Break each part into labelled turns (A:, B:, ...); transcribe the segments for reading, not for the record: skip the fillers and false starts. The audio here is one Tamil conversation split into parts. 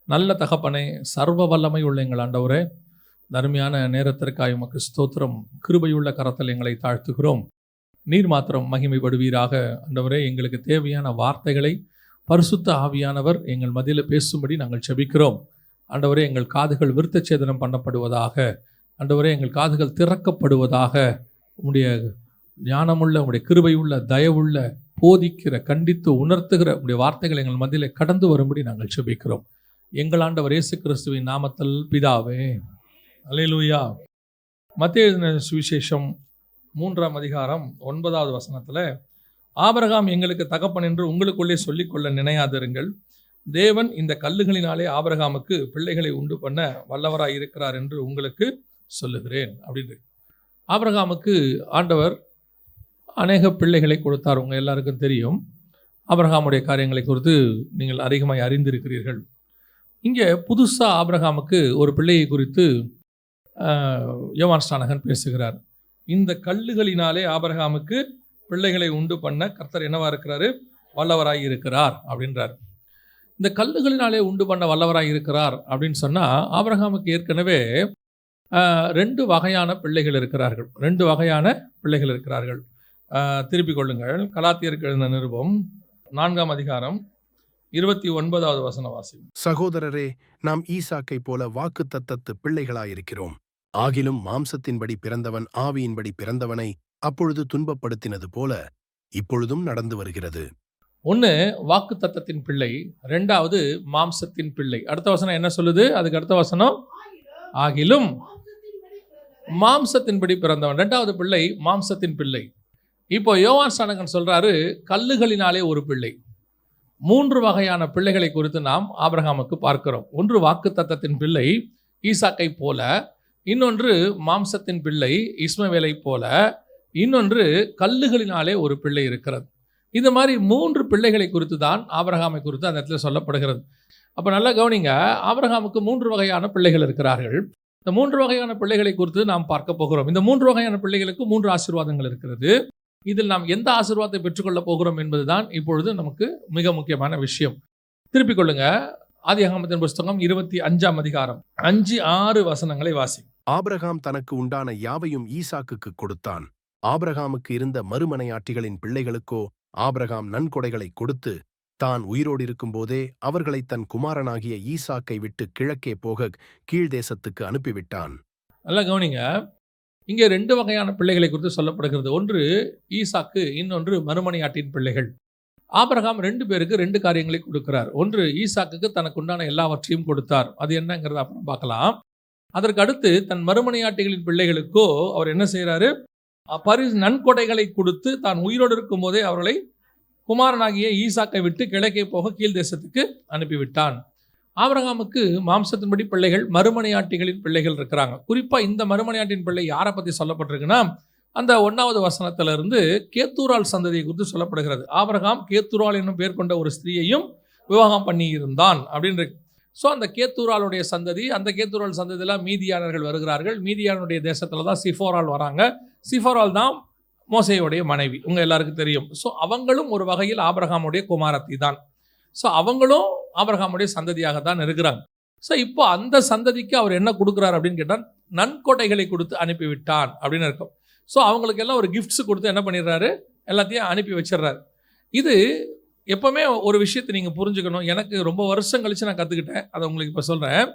A: நல்ல தகப்பனே, சர்வ வல்லமை உள்ள எங்கள் ஆண்டவரே, அருமையான நேரத்திற்காக உமக்கு ஸ்தோத்திரம். கிருபையுள்ள கரத்தில் எங்களை தாழ்த்துகிறோம். நீர் மாத்திரம் மகிமைப்படுவீராக. ஆண்டவரே, எங்களுக்கு தேவையான வார்த்தைகளை பரிசுத்த ஆவியானவர் எங்கள் மத்தியில் பேசும்படி நாங்கள் செபிக்கிறோம். ஆண்டவரே, எங்கள் காதுகள் விருத்தச்சேதனம் பண்ணப்படுவதாக. ஆண்டவரே, எங்கள் காதுகள் திறக்கப்படுவதாக. உம்முடைய ஞானமுள்ள, உம்முடைய கிருபையுள்ள, தயவுள்ள, போதிக்கிற, கண்டித்து உணர்த்துகிற உம்முடைய வார்த்தைகள் எங்கள் மத்தியில் கடந்து வரும்படி நாங்கள் செபிக்கிறோம். எங்கள் ஆண்டவர் இயேசு கிறிஸ்துவின் நாமத்தில் பிதாவே, அல்லேலூயா. மத்தேயு எழுதின சுவிசேஷம் 3ஆம் அதிகாரம் 9வது வசனத்தில், ஆபிரகாம் எங்களுக்கு தகப்பன் என்று உங்களுக்குள்ளே சொல்லிக்கொள்ள நினையாதிருங்கள். தேவன் இந்த கல்லுகளினாலே ஆபிரகாமுக்கு பிள்ளைகளை உண்டு பண்ண வல்லவராய் இருக்கிறார் என்று உங்களுக்கு சொல்லுகிறேன் அப்படின்னு. ஆபிரகாமுக்கு ஆண்டவர் அநேக பிள்ளைகளை கொடுத்தார். உங்கள் எல்லாருக்கும் தெரியும். ஆபிரகாமுடைய காரியங்களை குறித்து நீங்கள் அதிகமாக அறிந்திருக்கிறீர்கள். இங்கே புதுசாக ஆபிரகாமுக்கு ஒரு பிள்ளையை குறித்து யோவான் ஸ்நானகன் பேசுகிறார். இந்த கல்லுகளினாலே ஆபிரகாமுக்கு பிள்ளைகளை உண்டு பண்ண கர்த்தர் என்னவா இருக்கிறாரு? வல்லவராய் இருக்கிறார் அப்படின்றார். இந்த கல்லுகளினாலே உண்டு பண்ண வல்லவராய் இருக்கிறார் அப்படின்னு சொன்னால், ஆபிரகாமுக்கு ஏற்கனவே 2 வகையான பிள்ளைகள் இருக்கிறார்கள். 2 வகையான பிள்ளைகள் இருக்கிறார்கள். திருப்பிக் கொள்ளுங்கள். கலாத்தியருக்கு எழுதின நிருபம் 4ஆம் அதிகாரம் 29வது வசன வாசி.
B: சகோதரரே, நாம் ஈசாக்கை போல வாக்கு தத்தத்து பிள்ளைகளாயிருக்கிறோம். ஆகிலும் மாம்சத்தின்படி பிறந்தவன் ஆவியின்படி பிறந்தவனை அப்பொழுது துன்பப்படுத்தினது போல இப்பொழுதும் நடந்து வருகிறது.
A: ஒன்று வாக்கு தத்தத்தின் பிள்ளை, 2வது மாம்சத்தின் பிள்ளை. அடுத்த வசனம் என்ன சொல்லுது? அதுக்கு அடுத்த வசனம், ஆகிலும் மாம்சத்தின்படி பிறந்தவன். 2வது பிள்ளை மாம்சத்தின் பிள்ளை. இப்போ யோவான் ஸ்நானகன் சொல்றாரு, கல்லுகளினாலே ஒரு பிள்ளை. 3 வகையான பிள்ளைகளை குறித்து நாம் ஆபிரகாமுக்கு பார்க்கிறோம். ஒன்று வாக்கு தத்தத்தின் பிள்ளை ஈசாக்கை போல, இன்னொன்று மாம்சத்தின் பிள்ளை இஸ்மவேலை போல, இன்னொன்று கல்லுகளினாலே ஒரு பிள்ளை இருக்கிறது. இந்த மாதிரி 3 பிள்ளைகளை குறித்து தான் ஆபிரகாமை குறித்து அந்த இடத்துல சொல்லப்படுகிறது. அப்போ நல்லா கவனிங்க, ஆபிரகாமுக்கு 3 வகையான பிள்ளைகள் இருக்கிறார்கள். இந்த 3 வகையான பிள்ளைகளை குறித்து நாம் பார்க்க போகிறோம். இந்த 3 வகையான பிள்ளைகளுக்கு 3 ஆசீர்வாதங்கள் இருக்கிறது. இதில் நாம் எந்த ஆசீர்வாதத்தை பெற்றுக்கொள்ளப் போகிறோம் என்பதுதான் இப்பொழுது நமக்கு மிக முக்கியமான விஷயம். திருப்பிக் கொள்ளுங்க. ஆதியாகமத்தின் புஸ்தகம் 25ஆம் அதிகாரம் 5-6 வசனங்களை வாசி.
B: ஆபிரகாம் தனக்கு உண்டான யாவையும் ஈசாக்குக்கு கொடுத்தான். ஆபிரகாமுக்கு இருந்த மறுமனையாட்டிகளின் பிள்ளைகளுக்கோ ஆபிரகாம் நன்கொடைகளை கொடுத்து தான் உயிரோடு இருக்கும்போதே அவர்களை தன் குமாரனாகிய ஈசாக்கை விட்டு கிழக்கே போக கீழ்தேசத்துக்கு அனுப்பிவிட்டான். நல்லா
A: கவனிங்க. இங்கே 2 வகையான பிள்ளைகளை குறித்து சொல்லப்படுகிறது. ஒன்று ஈசாக்கு, இன்னொன்று மறுமனையாட்டின் பிள்ளைகள். ஆபிரகாம் 2 பேருக்கு 2 காரியங்களை கொடுக்கிறார். ஒன்று ஈசாக்குக்கு தனக்கு உண்டான எல்லாவற்றையும் கொடுத்தார். அது என்னங்கிறத அப்புறம் பார்க்கலாம். அதற்கு அடுத்து தன் மறுமனையாட்டிகளின் பிள்ளைகளுக்கோ அவர் என்ன செய்கிறாரு? நன்கொடைகளை கொடுத்து தான் உயிரோடு இருக்கும் போதே அவர்களை குமாரனாகிய ஈசாக்கை விட்டு கிழக்கே போக கீழ்தேசத்துக்கு அனுப்பிவிட்டான். ஆபிரகாமுக்கு மாம்சத்தின்படி பிள்ளைகள், மறுமனையாட்டிகளின் பிள்ளைகள் இருக்கிறாங்க. குறிப்பாக இந்த மறுமனையாட்டின் பிள்ளை யாரை பற்றி சொல்லப்பட்டிருக்குன்னா, அந்த 1வது வசனத்திலிருந்து கேத்தூரால் சந்ததியை குறித்து சொல்லப்படுகிறது. ஆபிரகாம் கேத்தூரால் என்னும் பேர் கொண்ட ஒரு ஸ்திரீயையும் விவாகம் பண்ணி இருந்தான் அப்படின்னு. ஸோ அந்த கேத்தூராலுடைய சந்ததி, அந்த கேத்தூரால் சந்ததியில் மீதியானர்கள் வருகிறார்கள். மீதியானுடைய தேசத்தில் தான் சிஃபோரால் வராங்க. சிஃபோரால் தான் மோசேயுடைய மனைவி, உங்கள் எல்லாருக்கும் தெரியும். ஸோ அவங்களும் ஒரு வகையில் ஆபிரகாமுடைய குமாரத்தி தான். ஸோ அவங்களும் ஆபிரகாமுடைய சந்ததியாக தான் இருக்கிறாங்க. ஸோ இப்போ அந்த சந்ததிக்கு அவர் என்ன கொடுக்குறாரு அப்படின்னு கேட்டால், நன்கொடைகளை கொடுத்து அனுப்பிவிட்டான் அப்படின்னு இருக்கும். ஸோ அவங்களுக்கு எல்லாம் ஒரு கிஃப்ட்ஸ் கொடுத்து என்ன பண்ணிடுறாரு? எல்லாத்தையும் அனுப்பி வச்சிடுறாரு. இது எப்போவுமே ஒரு விஷயத்தை நீங்கள் புரிஞ்சுக்கணும். எனக்கு ரொம்ப வருஷம் கழித்து நான் கற்றுக்கிட்டேன். அதை உங்களுக்கு இப்போ சொல்கிறேன்.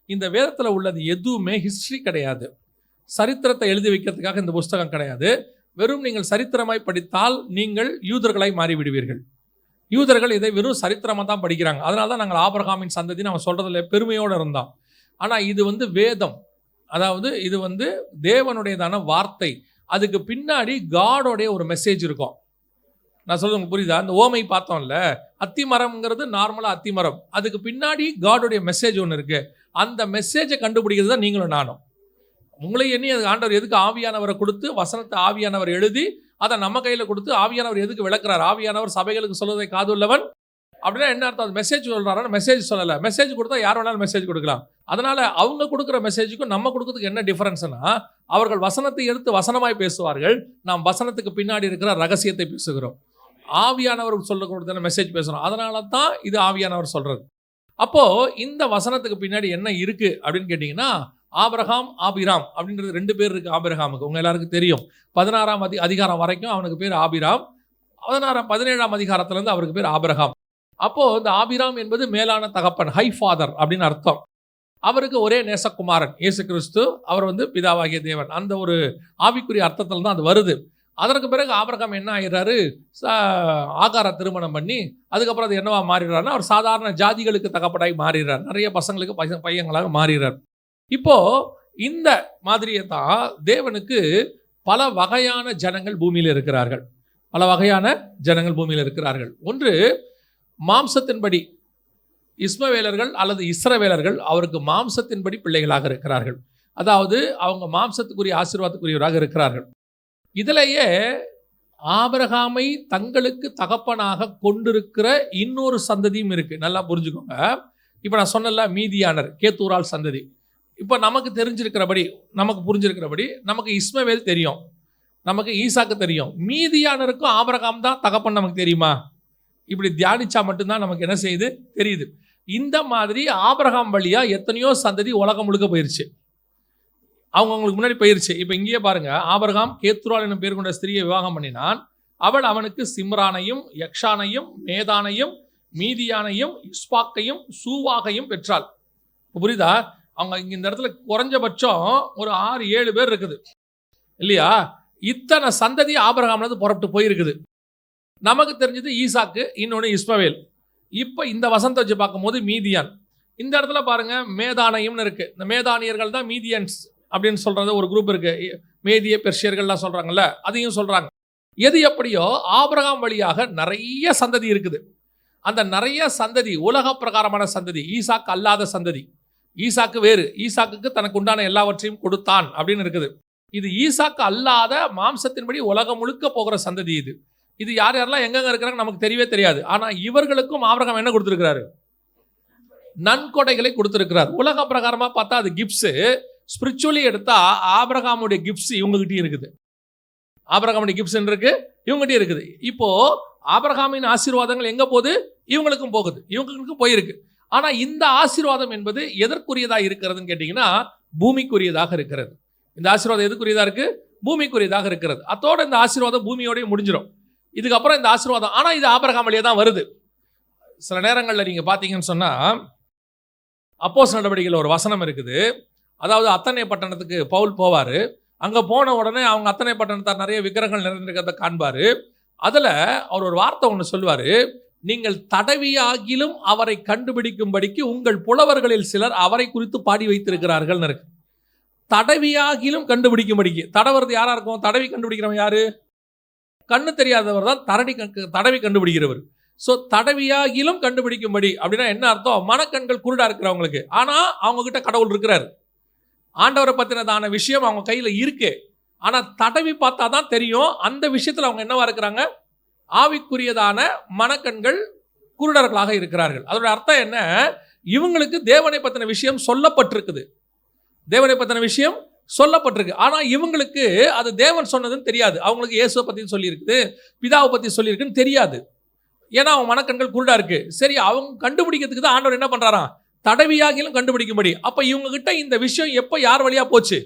A: இந்த வேதத்தில் உள்ளது எதுவுமே ஹிஸ்ட்ரி கிடையாது. சரித்திரத்தை எழுதி வைக்கிறதுக்காக இந்த புஸ்தகம் கிடையாது. வெறும் நீங்கள் சரித்திரமாய் படித்தால் நீங்கள் யூதர்களாய் மாறிவிடுவீர்கள். யூதர்கள் இதை வெறும் சரித்திரமாக தான் படிக்கிறாங்க. அதனால தான் நாங்கள் ஆபிரகாமின் சந்ததி நம்ம சொல்கிறதுல பெருமையோடு இருந்தோம். ஆனால் இது வேதம், அதாவது இது தேவனுடையதான வார்த்தை. அதுக்கு பின்னாடி காடோடைய ஒரு மெசேஜ் இருக்கும். நான் சொல்றது உங்களுக்கு புரியுதா? அந்த ஓமை பார்த்தோம்ல, அத்தி மரம்ங்கிறது நார்மலாக அத்தி மரம். அதுக்கு பின்னாடி காடோடைய மெசேஜ் ஒன்று இருக்கு. அந்த மெசேஜை கண்டுபிடிக்கிறது தான் நீங்களும் நானும். உங்களை எண்ணி அது ஆண்டவர் எதுக்கு ஆவியானவரை கொடுத்து, வசனத்தை ஆவியானவர் எழுதி அதை நம்ம கையில் கொடுத்து, ஆவியானவர் எதுக்கு விளக்குறார்? ஆவியானவர் சபைகளுக்கு சொல்வதை காதுள்ளவன் அப்படின்னா என்ன அர்த்தம்? அது மெசேஜ் சொல்கிறாரு, மெசேஜ் சொல்லலை. மெசேஜ் கொடுத்தா யார் வேணாலும் மெசேஜ் கொடுக்கலாம். அதனால் அவங்க கொடுக்குற மெசேஜுக்கும் நம்ம கொடுக்குறதுக்கு என்ன டிஃபரன்ஸ்னா, அவர்கள் வசனத்தை எடுத்து வசனமாய் பேசுவார்கள். நாம் வசனத்துக்கு பின்னாடி இருக்கிற ரகசியத்தை பேசுகிறோம். ஆவியானவர் சொல்ல கொடுத்த மெசேஜ் பேசுகிறோம். அதனால தான் இது ஆவியானவர் சொல்கிறது. அப்போ இந்த வசனத்துக்கு பின்னாடி என்ன இருக்கு அப்படின்னு கேட்டீங்கன்னா, ஆபிரகாம், ஆபிராம் அப்படின்றது 2 பேர் இருக்கு ஆபிரகாமுக்கு. உங்க எல்லாருக்கும் தெரியும். 16ஆம் அதிகாரம் வரைக்கும் அவனுக்கு பேர் ஆபிராம். 17ஆம் அதிகாரத்திலிருந்து அவருக்கு பேர் ஆபிரகாம். அப்போ இந்த ஆபிராம் என்பது மேலான தகப்பன், ஹை ஃபாதர் அப்படின்னு அர்த்தம். அவருக்கு ஒரே நேசகுமாரன் இயேசு கிறிஸ்து. அவர் பிதாவாகிய தேவன். அந்த ஒரு ஆவிக்குரிய அர்த்தத்தில் தான் அது வருது. அதற்கு பிறகு ஆபிரகாம் என்ன ஆகிறாரு, ஆகார திருமணம் பண்ணி அதுக்கப்புறம் அது என்னவா மாறிடுறாருன்னா, அவர் சாதாரண ஜாதிகளுக்கு தகப்படாய் மாறிடுறார். நிறைய பசங்களுக்கு பையங்களாக மாறிடுறார். இப்போ இந்த மாதிரியே தான் தேவனுக்கு பல வகையான ஜனங்கள் பூமியில் இருக்கிறார்கள். பல வகையான ஜனங்கள் பூமியில் இருக்கிறார்கள். ஒன்று மாம்சத்தின்படி இஸ்மவேலர்கள் அல்லது இஸ்ரவேலர்கள் அவருக்கு மாம்சத்தின்படி பிள்ளைகளாக இருக்கிறார்கள். அதாவது அவங்க மாம்சத்துக்குரிய ஆசீர்வாதத்துக்குரியவராக இருக்கிறார்கள். இதிலேயே ஆபிரகாமை தங்களுக்கு தகப்பனாக கொண்டிருக்கிற இன்னொரு சந்ததியும் இருக்கு. நல்லா புரிஞ்சுக்கோங்க. இப்போ நான் சொன்னல மீதியானர், கேத்தூரால் சந்ததி. இப்போ நமக்கு தெரிஞ்சிருக்கிறபடி, நமக்கு புரிஞ்சிருக்கிறபடி நமக்கு இஸ்மவேல் தெரியும், நமக்கு ஈசாக்கு தெரியும். மீதியானருக்கும் ஆபிரகாம் தான் தகப்பன் நமக்கு தெரியுமா? இப்படி தியானிச்சா மட்டும்தான் நமக்கு என்ன செய்யுது தெரியுது. இந்த மாதிரி ஆபிரகாம் வழியா எத்தனையோ சந்ததி உலகம் முழுக்க போயிருச்சு, அவங்களுக்கு முன்னாடி போயிருச்சு. இப்போ இங்கேயே பாருங்க, ஆபிரகாம் கேத்துரால் என்னும் பேர் கொண்ட ஸ்திரியை விவாகம் பண்ணினான். அவள் அவனுக்கு சிம்ரானையும் யக்ஷானையும் மேதானையும் மீதியானையும் இஸ்பாக்கையும் சூவாகையும் பெற்றாள். புரியுதா? அவங்க இங்க இந்த இடத்துல குறைஞ்சபட்சம் ஒரு 6-7 பேர் இருக்குது இல்லையா? இத்தனை சந்ததி ஆபிரகாம்லேருந்து புறப்பட்டு போயிருக்குது. நமக்கு தெரிஞ்சது ஈசாக்கு, இன்னொன்று இஸ்மவேல். இப்போ இந்த வசனத்தை வச்சு பார்க்கும்போது மீதியான். இந்த இடத்துல பாருங்க மேதானையும்னு இருக்கு. இந்த மேதானியர்கள் தான் மீதியன்ஸ் அப்படின்னு சொல்றது ஒரு குரூப் இருக்கு. மேதிய பெர்ஷியர்கள்லாம் சொல்றாங்கல்ல, அதையும் சொல்றாங்க. எது எப்படியோ ஆபிரகாம் வழியாக நிறைய சந்ததி இருக்குது. அந்த நிறைய சந்ததி உலக பிரகாரமான சந்ததி, ஈசாக்கு அல்லாத சந்ததி. ஈசாக்கு வேறு, ஈசாக்குக்கு தனக்கு உண்டான எல்லாவற்றையும் கொடுத்தான் அப்படின்னு இருக்குது. இது ஈசாக்கு அல்லாத மாம்சத்தின்படி உலகம் முழுக்க போகிற சந்ததி. இது யார் யாரெல்லாம் எங்கெங்க இருக்கிறாங்க நமக்கு தெரியவே தெரியாது. ஆனா இவர்களுக்கும் ஆபிரகாம் என்ன கொடுத்திருக்கிறாரு? நன்கொடைகளை கொடுத்திருக்கிறார். உலக பிரகாரமா பார்த்தா அது கிஃப்ட்ஸ். ஸ்பிரிச்சுவலி எடுத்தா ஆபிரகாமுடைய கிஃப்ட்ஸ் இவங்ககிட்டயும் இருக்குது. ஆபிரகாமுடைய கிஃப்ட்ஸ் இருக்கு, இவங்ககிட்டயும் இருக்குது. இப்போ ஆபிரகாமின் ஆசீர்வாதங்கள் எங்க போகுது? இவங்களுக்கும் போகுது, இவங்களுக்கும் போயிருக்கு. ஆனா இந்த ஆசீர்வாதம் என்பது எதற்குரியதா இருக்கிறதுன்னு கேட்டீங்கன்னா, பூமிக்குரியதாக இருக்கிறது. இந்த ஆசீர்வாதம் எதுக்குரியதா இருக்கு? பூமிக்குரியதாக இருக்கிறது. அதோட இந்த ஆசீர்வாதம் பூமியோடய முடிஞ்சிடும். இதுக்கப்புறம் இந்த ஆசீர்வாதம், ஆனா இது ஆபிரகாம் வழியா தான் வருது. சில நேரங்களில் நீங்க பாத்தீங்கன்னு சொன்னா, அப்போஸ்தலர் நடவடிக்கையில் ஒரு வசனம் இருக்குது. அதாவது அத்தனை பட்டணத்துக்கு பவுல் போவாரு. அங்க போன உடனே அவங்க அத்தனை பட்டணத்தார் நிறைய விக்கிரகங்கள் நிறைந்திருக்கிறத காண்பாரு. அதுல அவர் ஒரு வார்த்தை ஒன்று சொல்வாரு, நீங்கள் தடவியாகிலும் அவரை கண்டுபிடிக்கும்படிக்கு உங்கள் புலவர்களில் சிலர் அவரை குறித்து பாடி வைத்திருக்கிறார்கள் இருக்கு. தடவியாகிலும் கண்டுபிடிக்கும்படிக்கு. தடவுறது யாரா இருக்கும்? தடவி கண்டுபிடிக்கிறவன் யாரு? கண்ணு தெரியாதவர் தான் தடவி கண்டுபிடிக்கிறவர். ஸோ தடவியாகிலும் கண்டுபிடிக்கும்படி அப்படின்னா என்ன அர்த்தம்? மனக்கண்கள் குருடா இருக்கிறவங்களுக்கு. ஆனா அவங்க கிட்ட கடவுள் இருக்கிறார். ஆண்டவரை பத்தினதான விஷயம் அவங்க கையில இருக்கு. ஆனா தடவி பார்த்தா தான் தெரியும். அந்த விஷயத்துல அவங்க என்னவா இருக்கிறாங்க? ஆவிக்குரியதான மனக்கண்கள் குருடர்களாக இருக்கிறார்கள். அதோட அர்த்தம் என்ன? இவங்களுக்கு தேவனை பத்தின விஷயம் சொல்லப்பட்டிருக்குது. தேவனை பத்தின விஷயம் சொல்லப்பட்டிருக்கு. ஆனா இவங்களுக்கு அது தேவன் சொன்னதுன்னு தெரியாது. அவங்களுக்கு இயேசுவை பத்தி சொல்லியிருக்குது, பிதாவை பத்தி சொல்லியிருக்குன்னு தெரியாது. ஏன்னா அவங்க மனக்கண்கள் குருடா இருக்கு. சரி, அவங்க கண்டுபிடிக்கிறதுக்கு தான் ஆண்டவர் என்ன பண்றாராம்? தடவியாகிலும் கண்டுபிடிக்கும்படி. அப்ப இவங்க கிட்ட இந்த விஷயம் எப்ப யார் வழியா போச்சு?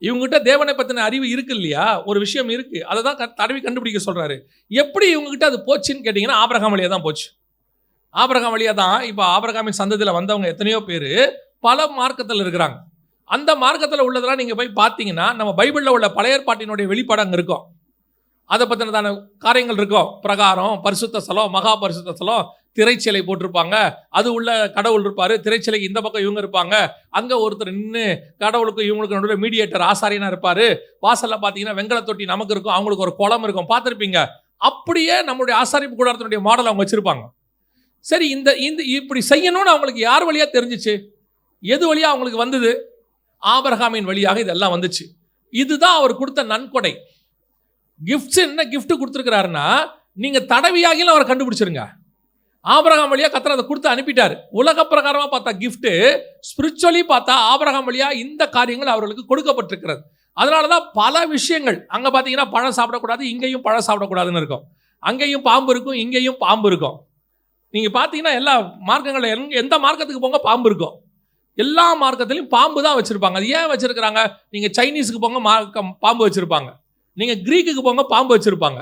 A: இவங்க கிட்ட தேவனை பத்தின அறிவு இருக்கு இல்லையா? ஒரு விஷயம் இருக்கு, அதை தான் தடவி கண்டுபிடிக்க சொல்றாரு. எப்படி இவங்க கிட்ட அது போச்சுன்னு கேட்டீங்கன்னா, ஆபிரகாம் வழியா தான் போச்சு. ஆபிரகாம் வழியா தான். இப்ப ஆபிரகாமின் சந்ததியில வந்தவங்க எத்தனையோ பேர் பல மார்க்கத்தில் இருக்கிறாங்க. அந்த மார்க்கத்தில் உள்ளதெல்லாம் நீங்க போய் பார்த்தீங்கன்னா, நம்ம பைபிளில் உள்ள பழைய ஏற்பாட்டினுடைய வெளிப்பாடு அங்கே இருக்கும். அதை பற்றினதான காரியங்கள் இருக்கும். பிரகாரம், பரிசுத்த ஸ்தலம், மகா பரிசுத்த ஸ்தலம், திரைச்சிலை போட்டிருப்பாங்க. அது உள்ள கடவுள் இருப்பார். திரைச்சிலைக்கு இந்த பக்கம் இவங்க இருப்பாங்க. அங்கே ஒருத்தர் நின்று கடவுளுக்கும் இவங்களுக்கு நடுவில் மீடியேட்டர் ஆசாரியனா இருப்பார். வாசலில் பார்த்தீங்கன்னா வெங்கல தொட்டி நமக்கு இருக்கும், அவங்களுக்கு ஒரு குளம் இருக்கும், பார்த்துருப்பீங்க. அப்படியே நம்மளுடைய ஆசாரிப்பு கூடாரத்தினுடைய மாடல் அவங்க வச்சிருப்பாங்க. சரி, இந்த இப்படி செய்யணும்னு அவங்களுக்கு யார் வழியா தெரிஞ்சிச்சு? எது வழியா அவங்களுக்கு வந்தது? ஆபிரகாமின் வழியாக இதெல்லாம் வந்துச்சு. இதுதான் அவர் கொடுத்த நன்கொடை. கிஃப்ட்ஸ் என்ன கிஃப்ட் கொடுத்துருக்கிறாருன்னா, நீங்க தடவியாகிலும் அவரை கண்டுபிடிச்சிருங்க. ஆபிரகாம் வழியா கர்த்தர் அதை கொடுத்து அனுப்பிட்டார். உலக பிரகாரமா பார்த்தா கிஃப்ட், ஸ்பிரிச்சுவலி பார்த்தா ஆபிரகாம் வழியா இந்த காரியங்கள் அவர்களுக்கு கொடுக்கப்பட்டிருக்கிறது. அதனாலதான் பல விஷயங்கள் அங்க பாத்தீங்கன்னா பழம் சாப்பிடக்கூடாது, இங்கேயும் பழம் சாப்பிடக்கூடாதுன்னு இருக்கும். அங்கேயும் பாம்பு இருக்கும், இங்கேயும் பாம்பு இருக்கும் நீங்க பார்த்தீங்கன்னா எல்லா மார்க்கங்கள்ல எந்த மார்க்கத்துக்கு போங்க பாம்பு இருக்கும். எல்லா மார்க்கத்திலையும் பாம்பு தான் வச்சிருப்பாங்க. அது ஏன் வச்சிருக்கிறாங்க? நீங்க சைனீஸுக்கு போங்க பாம்பு வச்சிருப்பாங்க. நீங்க கிரீக்குக்கு போங்க பாம்பு வச்சிருப்பாங்க.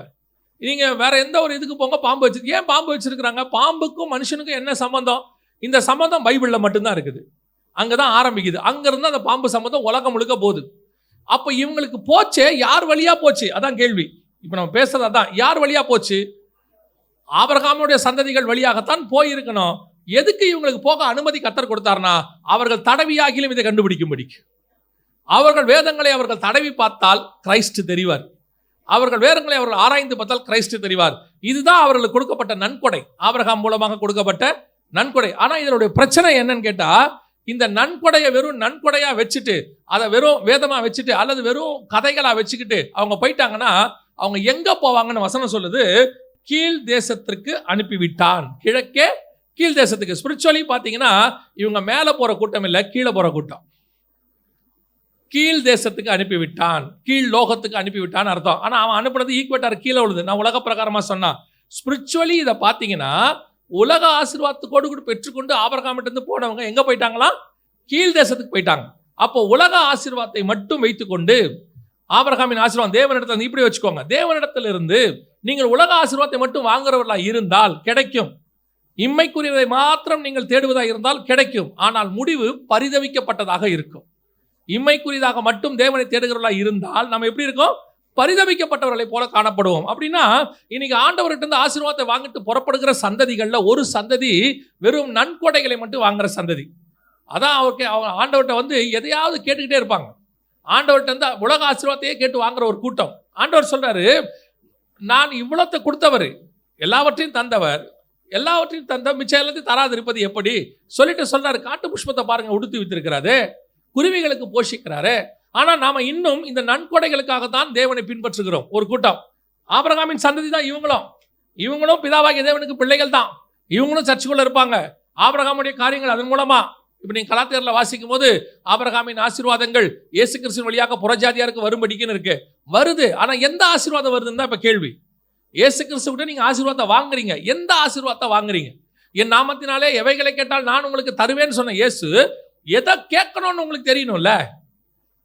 A: நீங்க வேற எந்த ஒரு இதுக்கு போங்க பாம்பு ஏன் பாம்பு வச்சிருக்கிறாங்க? பாம்புக்கும் மனுஷனுக்கும் என்ன சம்பந்தம்? இந்த சம்பந்தம் பைபிள்ல மட்டும்தான் இருக்குது. அங்கதான் ஆரம்பிக்குது. அங்க இருந்து அந்த பாம்பு சம்பந்தம் உலகம் முழுக்க போகுது. அப்ப இவங்களுக்கு போச்சே, யார் வழியா போச்சு? அதான் கேள்வி. இப்ப நம்ம பேசுறது அதான். யார் வழியா போச்சு? ஆபிரகாமுடைய சந்ததிகள் வழியாகத்தான் போயிருக்கணும். எதுக்கு இவங்களுக்கு போக அனுமதி கர்த்தர் கொடுத்தார்னா, அவர்கள் தடவியாகிலும் இதை கண்டுபிடிக்கும்படி. அவர்கள் வேதங்களை அவர்கள் தடவி பார்த்தால் கிறிஸ்து தெரிவார். அவர்கள் வேதங்களை அவர்கள் ஆராய்ந்து பார்த்தால் கிறிஸ்து தெரிவார். இதுதான் அவர்களுக்கு கொடுக்கப்பட்ட நன்கொடை, ஆபிரகாம் மூலமாக கொடுக்கப்பட்ட நன்கொடை. ஆனா இதனுடைய பிரச்சனை என்னன்னு கேட்டா, இந்த நன்கொடையை வெறும் நன்கொடையா வச்சுட்டு, அதை வெறும் வேதமா வச்சுட்டு, அல்லது வெறும் கதைகளா வச்சுக்கிட்டு அவங்க போயிட்டாங்கன்னா, அவங்க எங்க போவாங்கன்னு வசனம் சொல்லுது, கீழ் தேசத்திற்கு அனுப்பிவிட்டான். கிழக்கே கீழ் தேசத்துக்கு. ஸ்பிரிச்சுவலி பார்த்தீங்கன்னா இவங்க மேலே போகிற கூட்டம் இல்லை, கீழே போகிற கூட்டம். கீழ் தேசத்துக்கு அனுப்பிவிட்டான், கீழ் லோகத்துக்கு அனுப்பிவிட்டான்னு அர்த்தம். ஆனால் அவன் அனுப்புனது ஈக்குவேட்டர் கீழே உள்ளது. நான் உலக பிரகாரமாக சொன்னான். ஸ்பிரிச்சுவலி இதை பார்த்தீங்கன்னா உலக ஆசீர்வாதத்தோடு கூட பெற்றுக்கொண்டு ஆபிரகாமிலிருந்து போனவங்க எங்கே போயிட்டாங்களாம்? கீழ் தேசத்துக்கு போயிட்டாங்க. அப்போ உலக ஆசீர்வாதத்தை மட்டும் வைத்துக்கொண்டு ஆபிரகாமின் ஆசீர்வாதம் தேவனிடத்தில் இப்படி வச்சுக்கோங்க. தேவனிடத்திலிருந்து நீங்கள் உலக ஆசீர்வாதத்தை மட்டும் வாங்குறவர்களாக இருந்தால் கிடைக்கும். இம்மைக்குரியதை மாத்திரம் நீங்கள் தேடுவதாக இருந்தால் கிடைக்கும். ஆனால் முடிவு பரிதவிக்கப்பட்டதாக இருக்கும். இம்மைக்குரியதாக மட்டும் தேவனை தேடுகிறவர்களாக இருந்தால் நம்ம எப்படி இருக்கோம்? பரிதவிக்கப்பட்டவர்களை போல காணப்படுவோம். அப்படின்னா இன்னைக்கு ஆண்டவர்கிட்ட இருந்து ஆசீர்வாதத்தை வாங்கிட்டு புறப்படுகிற சந்ததிகள்ல ஒரு சந்ததி வெறும் நன்கொடைகளை மட்டும் வாங்குற சந்ததி. அதான் அவங்க ஆண்டவர்கிட்ட வந்து எதையாவது கேட்டுக்கிட்டே இருப்பாங்க. ஆண்டவர்கிட்ட இருந்து உலக ஆசீர்வாதத்தையே கேட்டு வாங்குற ஒரு கூட்டம். ஆண்டவர் சொல்றாரு, நான் இவ்வளத்தை கொடுத்தவர், எல்லாவற்றையும் தந்தவர், எல்லாவற்றையும் தந்த மிச்சம் எல்லாத்தையும் தராது இருப்பது எப்படி சொல்லிட்டு சொல்றாரு. காட்டு புஷ்பத்தை பாருங்க, உடுத்தி வைத்திருக்கிறாரு, குருவிகளுக்கு போஷிக்கிறாரு. ஆனா நாம இன்னும் இந்த நன்கொடைகளுக்காக தான் தேவனை பின்பற்றுகிறோம். ஒரு கூட்டம் ஆபிரகாமின் சந்ததி தான் இவங்களும் பிதாவாகிய தேவனுக்கு பிள்ளைகள் தான். இவங்களும் சர்ச்சுக்குள்ள இருப்பாங்க. ஆபிரகாமுடைய காரியங்கள் அதன் மூலமா இப்ப நீங்க கலாத்தியர்ல வாசிக்கும் போது ஆபிரகாமின் ஆசீர்வாதங்கள் இயேசு கிறிஸ்துவின் வழியாக புறஜாதியாருக்கு வரும்படிக்குன்னு இருக்கு, வருது. ஆனா எந்த ஆசீர்வாதம் வருதுன்னு தான் இப்ப கேள்வி. இயேசு கிறிஸ்துவிட்ட நீங்க ஆசீர்வாதத்தை வாங்குறீங்க, எந்த ஆசீர்வாதத்தை வாங்குறீங்க? என் நாமத்தினாலே எவைகளை கேட்டால் நான் உங்களுக்கு தருவேன்னு சொன்ன இயேசு எதை கேட்கணும்னு உங்களுக்கு தெரியணும்ல.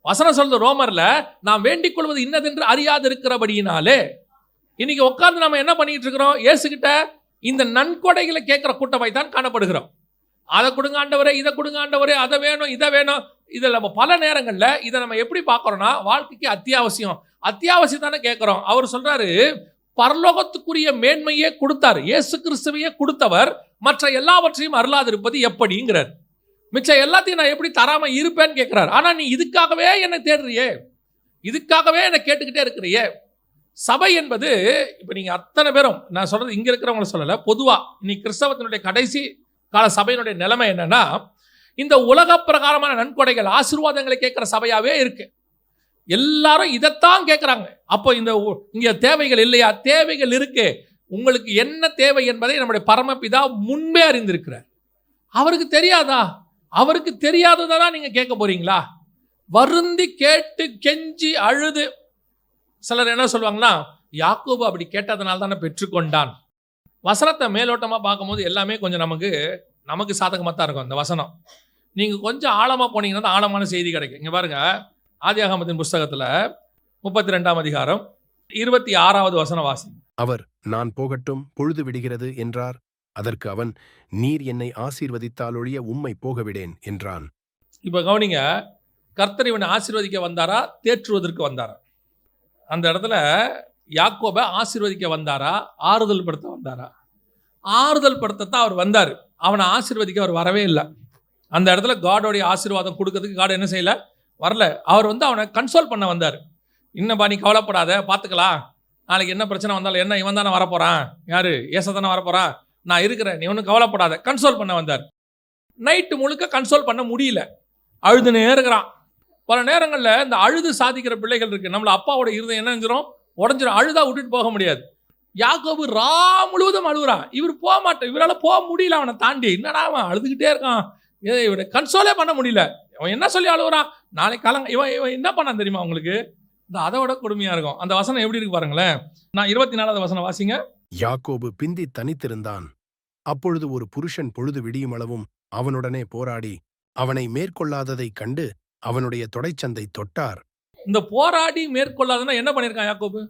A: வசனம் சொல்றது ரோமர்ல, நாம் வேண்டிக் கொள்வது இன்னதென்று அறியாது இருக்கிறபடியினாலே. இன்னைக்கு உட்கார்ந்து நம்ம என்ன பண்ணிட்டு இருக்கிறோம்? இயேசு கிட்ட இந்த நன்கொடைகளை கேட்கிற கூட்டமாய் தான் காணப்படுகிறோம். அதை கொடுங்க ஆண்டவரே, இதை கொடுங்க ஆண்டவரே, அதை வேணும், இதை வேணும். இதில் நம்ம பல நேரங்களில் இதை நம்ம எப்படி பார்க்குறோம்னா, வாழ்க்கைக்கு அத்தியாவசியம் தானே கேட்குறோம். அவர் சொல்றாரு, பரலோகத்துக்குரிய மேன்மையே கொடுத்தார், இயேசு கிறிஸ்துவையே கொடுத்தவர் மற்ற எல்லாவற்றையும் அருளாது இருப்பது எப்படிங்கிறார். மிச்சம் எல்லாத்தையும் நான் எப்படி தராம இருப்பேன்னு கேட்கிறார். ஆனா நீ இதுக்காகவே என்னை தேடுறியே, இதுக்காகவே என்னை கேட்டுக்கிட்டே இருக்கிறியே. சபை என்பது இப்ப நீங்க அத்தனை பேரும், நான் சொல்றது இங்க இருக்கிறவங்களை சொல்லல, பொதுவா இன்னைக்கு கிறிஸ்தவத்தினுடைய கடைசி கால சபையினுடைய நிலைமை என்னன்னா, இந்த உலக பிரகாரமான நன்கொடைகள் ஆசீர்வாதங்களை கேட்கிற சபையாவே இருக்கு. எல்லாரும் இதைத்தான் கேட்குறாங்க. அப்போ இங்க தேவைகள் இல்லையா? தேவைகள் இருக்கு. உங்களுக்கு என்ன தேவை என்பதை நம்முடைய பரமபிதா முன்பே அறிந்திருக்கிறார். அவருக்கு தெரியாதா? அவருக்கு தெரியாததான் நீங்க கேட்க போறீங்களா? வருந்தி கேட்டு கெஞ்சி அழுது. சிலர் என்ன சொல்லுவாங்கன்னா, யாக்கோபு அப்படி கேட்டதனால தானே பெற்றுக்கொண்டான். வசனத்தை மேலோட்டமாக பார்க்கும்போது எல்லாமே கொஞ்சம் நமக்கு சாதகமாக தான் இருக்கும். அந்த வசனம் நீங்கள் கொஞ்சம் ஆழமாக போனீங்கன்னா தான் ஆழமான செய்தி கிடைக்கும். இங்கே பாருங்க, ஆதியாகமத்தின் புஸ்தகத்தில் 32ஆம் அதிகாரம் 26வது வசனம் வாசி.
B: அவர், நான் போகட்டும், பொழுது விடுகிறது என்றார். அதற்கு அவன், நீர் என்னை ஆசீர்வதித்தாலொழிய உம்மை போகவிடேன் என்றான்.
A: இப்போ கவனிங்க, கர்த்தர் இவனை ஆசீர்வதிக்க வந்தாரா, தேற்றுவதற்கு வந்தாரா? அந்த இடத்துல யாக்கோபை ஆசீர்வதிக்க வந்தாரா, ஆறுதல் படுத்த வந்தாரா? ஆறுதல் படுத்தத்தான் அவர் வந்தார். அவனை ஆசீர்வதிக்க அவர் வரவே இல்லை. அந்த இடத்துல காடோடைய ஆசீர்வாதம் கொடுக்கறதுக்கு காட் என்ன செய்யல, வரல. அவர் அவனை கன்சோல் பண்ண வந்தார். இன்னப்பா நீ கவலைப்படாத, பார்த்துக்கலாம், நாளைக்கு என்ன பிரச்சனை வந்தாலும் என்ன, இவன் தானே வரப்போறான், யாரு, ஏசா தானே வரப்போறான், நான் இருக்கிறேன், நீ ஒன்றும் கவலைப்படாத, கன்சோல் பண்ண வந்தார். நைட்டு முழுக்க கன்சோல் பண்ண முடியல, அழுதுனே இருக்கிறான். பல நேரங்களில் இந்த அழுது சாதிக்கிற பிள்ளைகள் இருக்கு. நம்மள அப்பாவோட இருதயம் என்ன செஞ்சிடும், உடஞ்சிடும். அழுதா விட்டுட்டு போக முடியாது. யாக்கோபு ரா முழுவதும் அழுகுறான். இவர் போக மாட்டேன், இவரால் போக முடியல. அவனை தாண்டி என்னடா அவன் அழுதுகிட்டே இருக்கான், இவனை கன்சோலே பண்ண முடியல. அவன் என்ன சொல்லி அழுகுறான், நாளைக்கு காலங்க இவன் என்ன பண்ணான் தெரியுமா உங்களுக்கு? இந்த அதை விட கொடுமையா இருக்கும். அந்த வசனம் எப்படி இருக்கு பாருங்களேன். நான் 24வது வசனம் வாசிங்க.
B: யாக்கோபு பிந்தி தனித்திருந்தான். அப்பொழுது ஒரு புருஷன் பொழுது விடியுமளவும் அவனுடனே போராடி அவனை மேற்கொள்ளாததைக் கண்டு அவனுடைய தொடைச்சந்தை தொட்டார்.
A: இந்த போராடி மேற்கொள்ளாதனா என்ன பண்ணியிருக்கான் யாக்கோபு?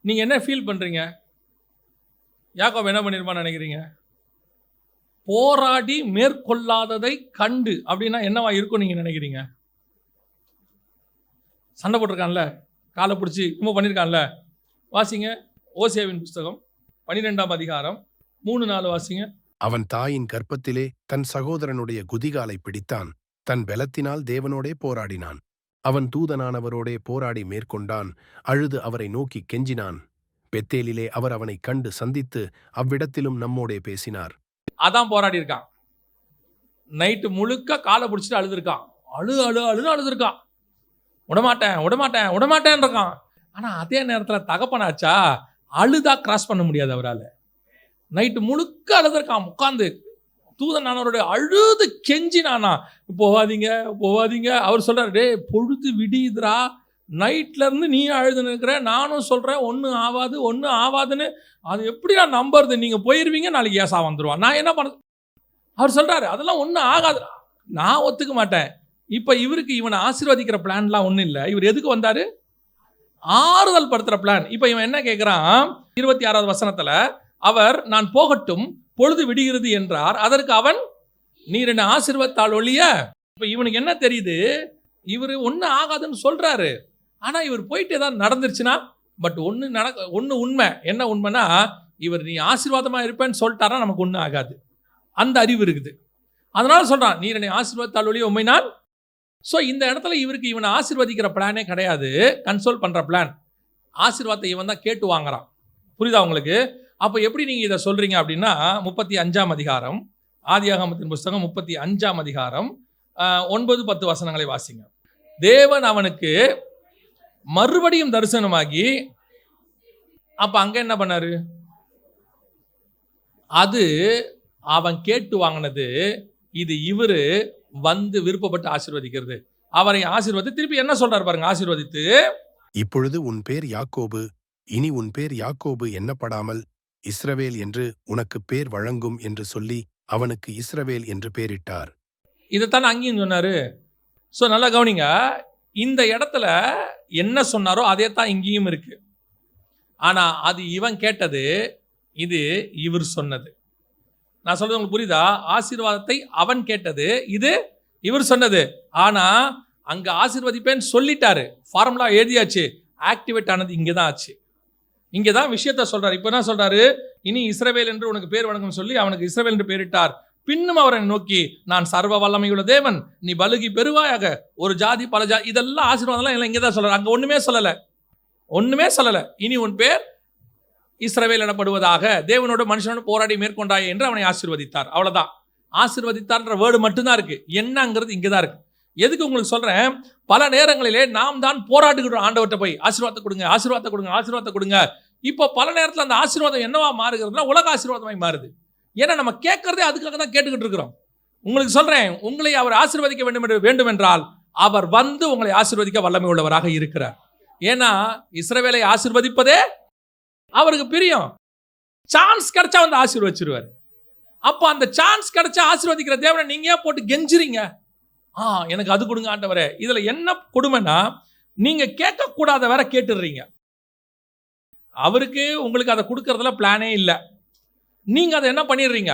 A: நீங்க என்ன ஃபீல் பண்றீங்க? யாக்கோபு என்ன பண்ணிருப்பான்னு நினைக்கிறீங்க? போராடி மேற்கொள்ளாததை கண்டு அப்படின்னா என்னவா இருக்கும் நீங்க நினைக்கிறீங்க? சண்டை போட்டிருக்கான்ல, காலை பிடிச்சி ரொம்ப பண்ணியிருக்கான்ல. வாசிங்க ஓசியாவின் புஸ்தகம் 12ஆம் அதிகாரம் 3-4 வாசிங்க.
B: அவன் தாயின் கர்ப்பத்திலே தன் சகோதரனுடைய குதிகாலை பிடித்தான். தன் பலத்தினால் தேவனோடே போராடினான். அவன் தூதனானவரோடே போராடி மேற்கொண்டான். அழுது அவரை நோக்கி கெஞ்சினான். பெத்தேலிலே அவர் அவனைக் கண்டு சந்தித்து அவ்விடத்திலும் நம்மோடே பேசினார்.
A: அதான் போராடி இருக்கான். நைட்டு முழுக்க காலை பிடிச்சிட்டு அழுதுருக்கான். அழுன்னு அழுதுருக்கான். விடமாட்டேன் இருக்கான். ஆனா அதே நேரத்தில் தகப்பனாச்சா அழுதா கிராஸ் பண்ண முடியாது அவரால். நைட்டு முழுக்க அழுதுருக்கான். உட்காந்து தூதனானவருடைய அழுது கெஞ்சினானா, போவாதீங்க. அவர் சொல்றாரு, டே பொழுது விடியுதுரா, நைட்ல இருந்து நீ அழுதுன்னு இருக்கிற, நானும் சொல்றேன் ஒன்றும் ஆகாதுன்னு. அது எப்படி நான் நம்புறது? நீங்க போயிருவீங்க, நாளைக்கு ஏசா வந்துருவான், நான் என்ன பண்ண? அவர் சொல்றாரு அதெல்லாம் ஒன்றும் ஆகாது. நான் ஒத்துக்க மாட்டேன். இப்ப இவருக்கு இவனை ஆசீர்வதிக்கிற பிளான்லாம் ஒன்றும் இல்லை. இவர் எதுக்கு வந்தாரு? ஆறுதல் படுத்துற பிளான். இப்ப இவன் என்ன கேட்கிறான்? 26வது வசனத்துல அவர் நான் போகட்டும் பொழுது விடுகிறது என்றார். அதற்கு அவன் நீர் என்ன ஆசீர்வத்தால் ஒழிய. இப்ப இவனுக்கு என்ன தெரியுது? இவர் ஒன்றும் ஆகாதுன்னு சொல்றாரு. ஆனா இவர் போயிட்டு ஏதாவது நடந்துருச்சுன்னா, பட் ஒன்று உண்மை. என்ன உண்மைன்னா, இவர் நீ ஆசீர்வாதமா இருப்பேன்னு சொல்லிட்டாரா நமக்கு ஒன்றும் ஆகாது. அந்த அறிவு இருக்குது. அதனால சொல்றான், நீர் என்னை ஆசீர்வத்தால் ஒழிய உண்மை நான். ஸோ இந்த இடத்துல இவருக்கு இவனை ஆசீர்வதிக்கிற பிளானே கிடையாது, கன்சோல் பண்ற பிளான். ஆசீர்வாதத்தை இவன் தான் கேட்டு வாங்குறான். புரியுதா உங்களுக்கு? அப்போ எப்படி நீங்கள் இதை சொல்கிறீங்க அப்படின்னா, 35ஆம் அதிகாரம், ஆதியாகமத்தின் புஸ்தகம் 35ஆம் அதிகாரம் 9-10 வசனங்களை வாசிங்க. தேவன் அவனுக்கு மறுபடியும் தரிசனமாகி, அப்போ அங்கே என்ன பண்ணாரு? அது அவன் கேட்டு வாங்கினது, இது இவரு வந்து விருப்பப்பட்டு ஆசீர்வதிக்கிறது. அவரை ஆசீர்வதித்து திருப்பி என்ன சொல்றாரு பாருங்க, ஆசீர்வதித்து,
B: இப்பொழுது உன் பேர் யாக்கோபு, இனி உன் பேர் யாக்கோபு எண்ணப்படாமல் இஸ்ரவேல் என்று உனக்கு பேர் வழங்கும் என்று சொல்லி அவனுக்கு இஸ்ரவேல் என்று பேரிட்டார்.
A: இதைத்தான் அங்கேயும் சொன்னாரு. ஸோ நல்லா கவனிங்க, இந்த இடத்துல என்ன சொன்னாரோ அதே தான் இங்கேயும் இருக்கு. ஆனா அது இவன் கேட்டது, இது இவர் சொன்னது. நான் சொல்றது உங்களுக்கு புரியுதா? ஆசீர்வாதத்தை அவன் கேட்டது, இது இவர் சொன்னது. ஆனா அங்க ஆசீர்வதிப்பேன்னு சொல்லிட்டாரு, ஃபார்முலா எழுதியாச்சு. ஆக்டிவேட் ஆனது இங்கே தான் ஆச்சு. இங்கே தான் விஷயத்த சொல்றாரு. இப்போ என்ன சொல்றாரு? இனி இஸ்ரவேல் என்று உனக்கு பேர் வழங்கும் சொல்லி அவனுக்கு இஸ்ரவேல் என்று பேரிட்டார். பின்னும் அவரை நோக்கி, நான் சர்வ வல்லமையுள்ள தேவன், நீ பலுகி பெருவாயாக, ஒரு ஜாதி பல ஜாதி. இதெல்லாம் ஆசீர்வாதம்லாம் இல்லை, இங்கே தான் சொல்றாரு. அங்கே ஒண்ணுமே சொல்லலை. இனி உன் பேர் இஸ்ரவேல் எனப்படுவதாக, தேவனோட மனுஷனோட போராடி மேற்கொண்டாயே என்று அவனை ஆசீர்வதித்தார். அவ்வளவுதான். ஆசீர்வதித்தார்ன்ற வேர்டு மட்டும்தான் இருக்கு. என்னங்கிறது இங்கே தான் இருக்கு. எதுக்கு உங்களுக்கு சொல்றேன்? பல நேரங்களிலே நாம் தான் போராட்டுகிறோம் ஆண்டவர்கிட்ட போய், ஆசீர்வாதத்தை கொடுங்க. இப்போ பல நேரத்தில் அந்த ஆசீர்வாதம் என்னவா மாறுகிறதுனா உலக ஆசீர்வாதமாய் மாறுது. ஏன்னா நம்ம கேட்கறதே அதுக்காக தான் கேட்டுக்கிட்டு இருக்கிறோம். உங்களுக்கு சொல்றேன், உங்களை அவர் ஆசீர்வதிக்க வேண்டும் என்றால் அவர் வந்து உங்களை ஆசீர்வதிக்க வல்லமை உள்ளவராக இருக்கிறார். ஏன்னா இஸ்ரவேலை ஆசீர்வதிப்பதே அவருக்கு பிரியம். சான்ஸ் கிடைச்சா வந்து ஆசீர்வதிச்சிருவார். அப்போ அந்த சான்ஸ் கிடைச்சா ஆசீர்வதிக்கிற தேவனை நீங்க ஏன் போட்டு கெஞ்சுறீங்க? எனக்கு அது கொடுங்க ஆண்டவரே. இதுல என்ன கொடுமைன்னா, நீங்க கேட்க கூடாத வேற கேட்டுடுறீங்க. அவருக்கு உங்களுக்கு அதை கொடுக்கறதுல பிளானே இல்லை. நீங்க அதை என்ன பண்ணிடுறீங்க?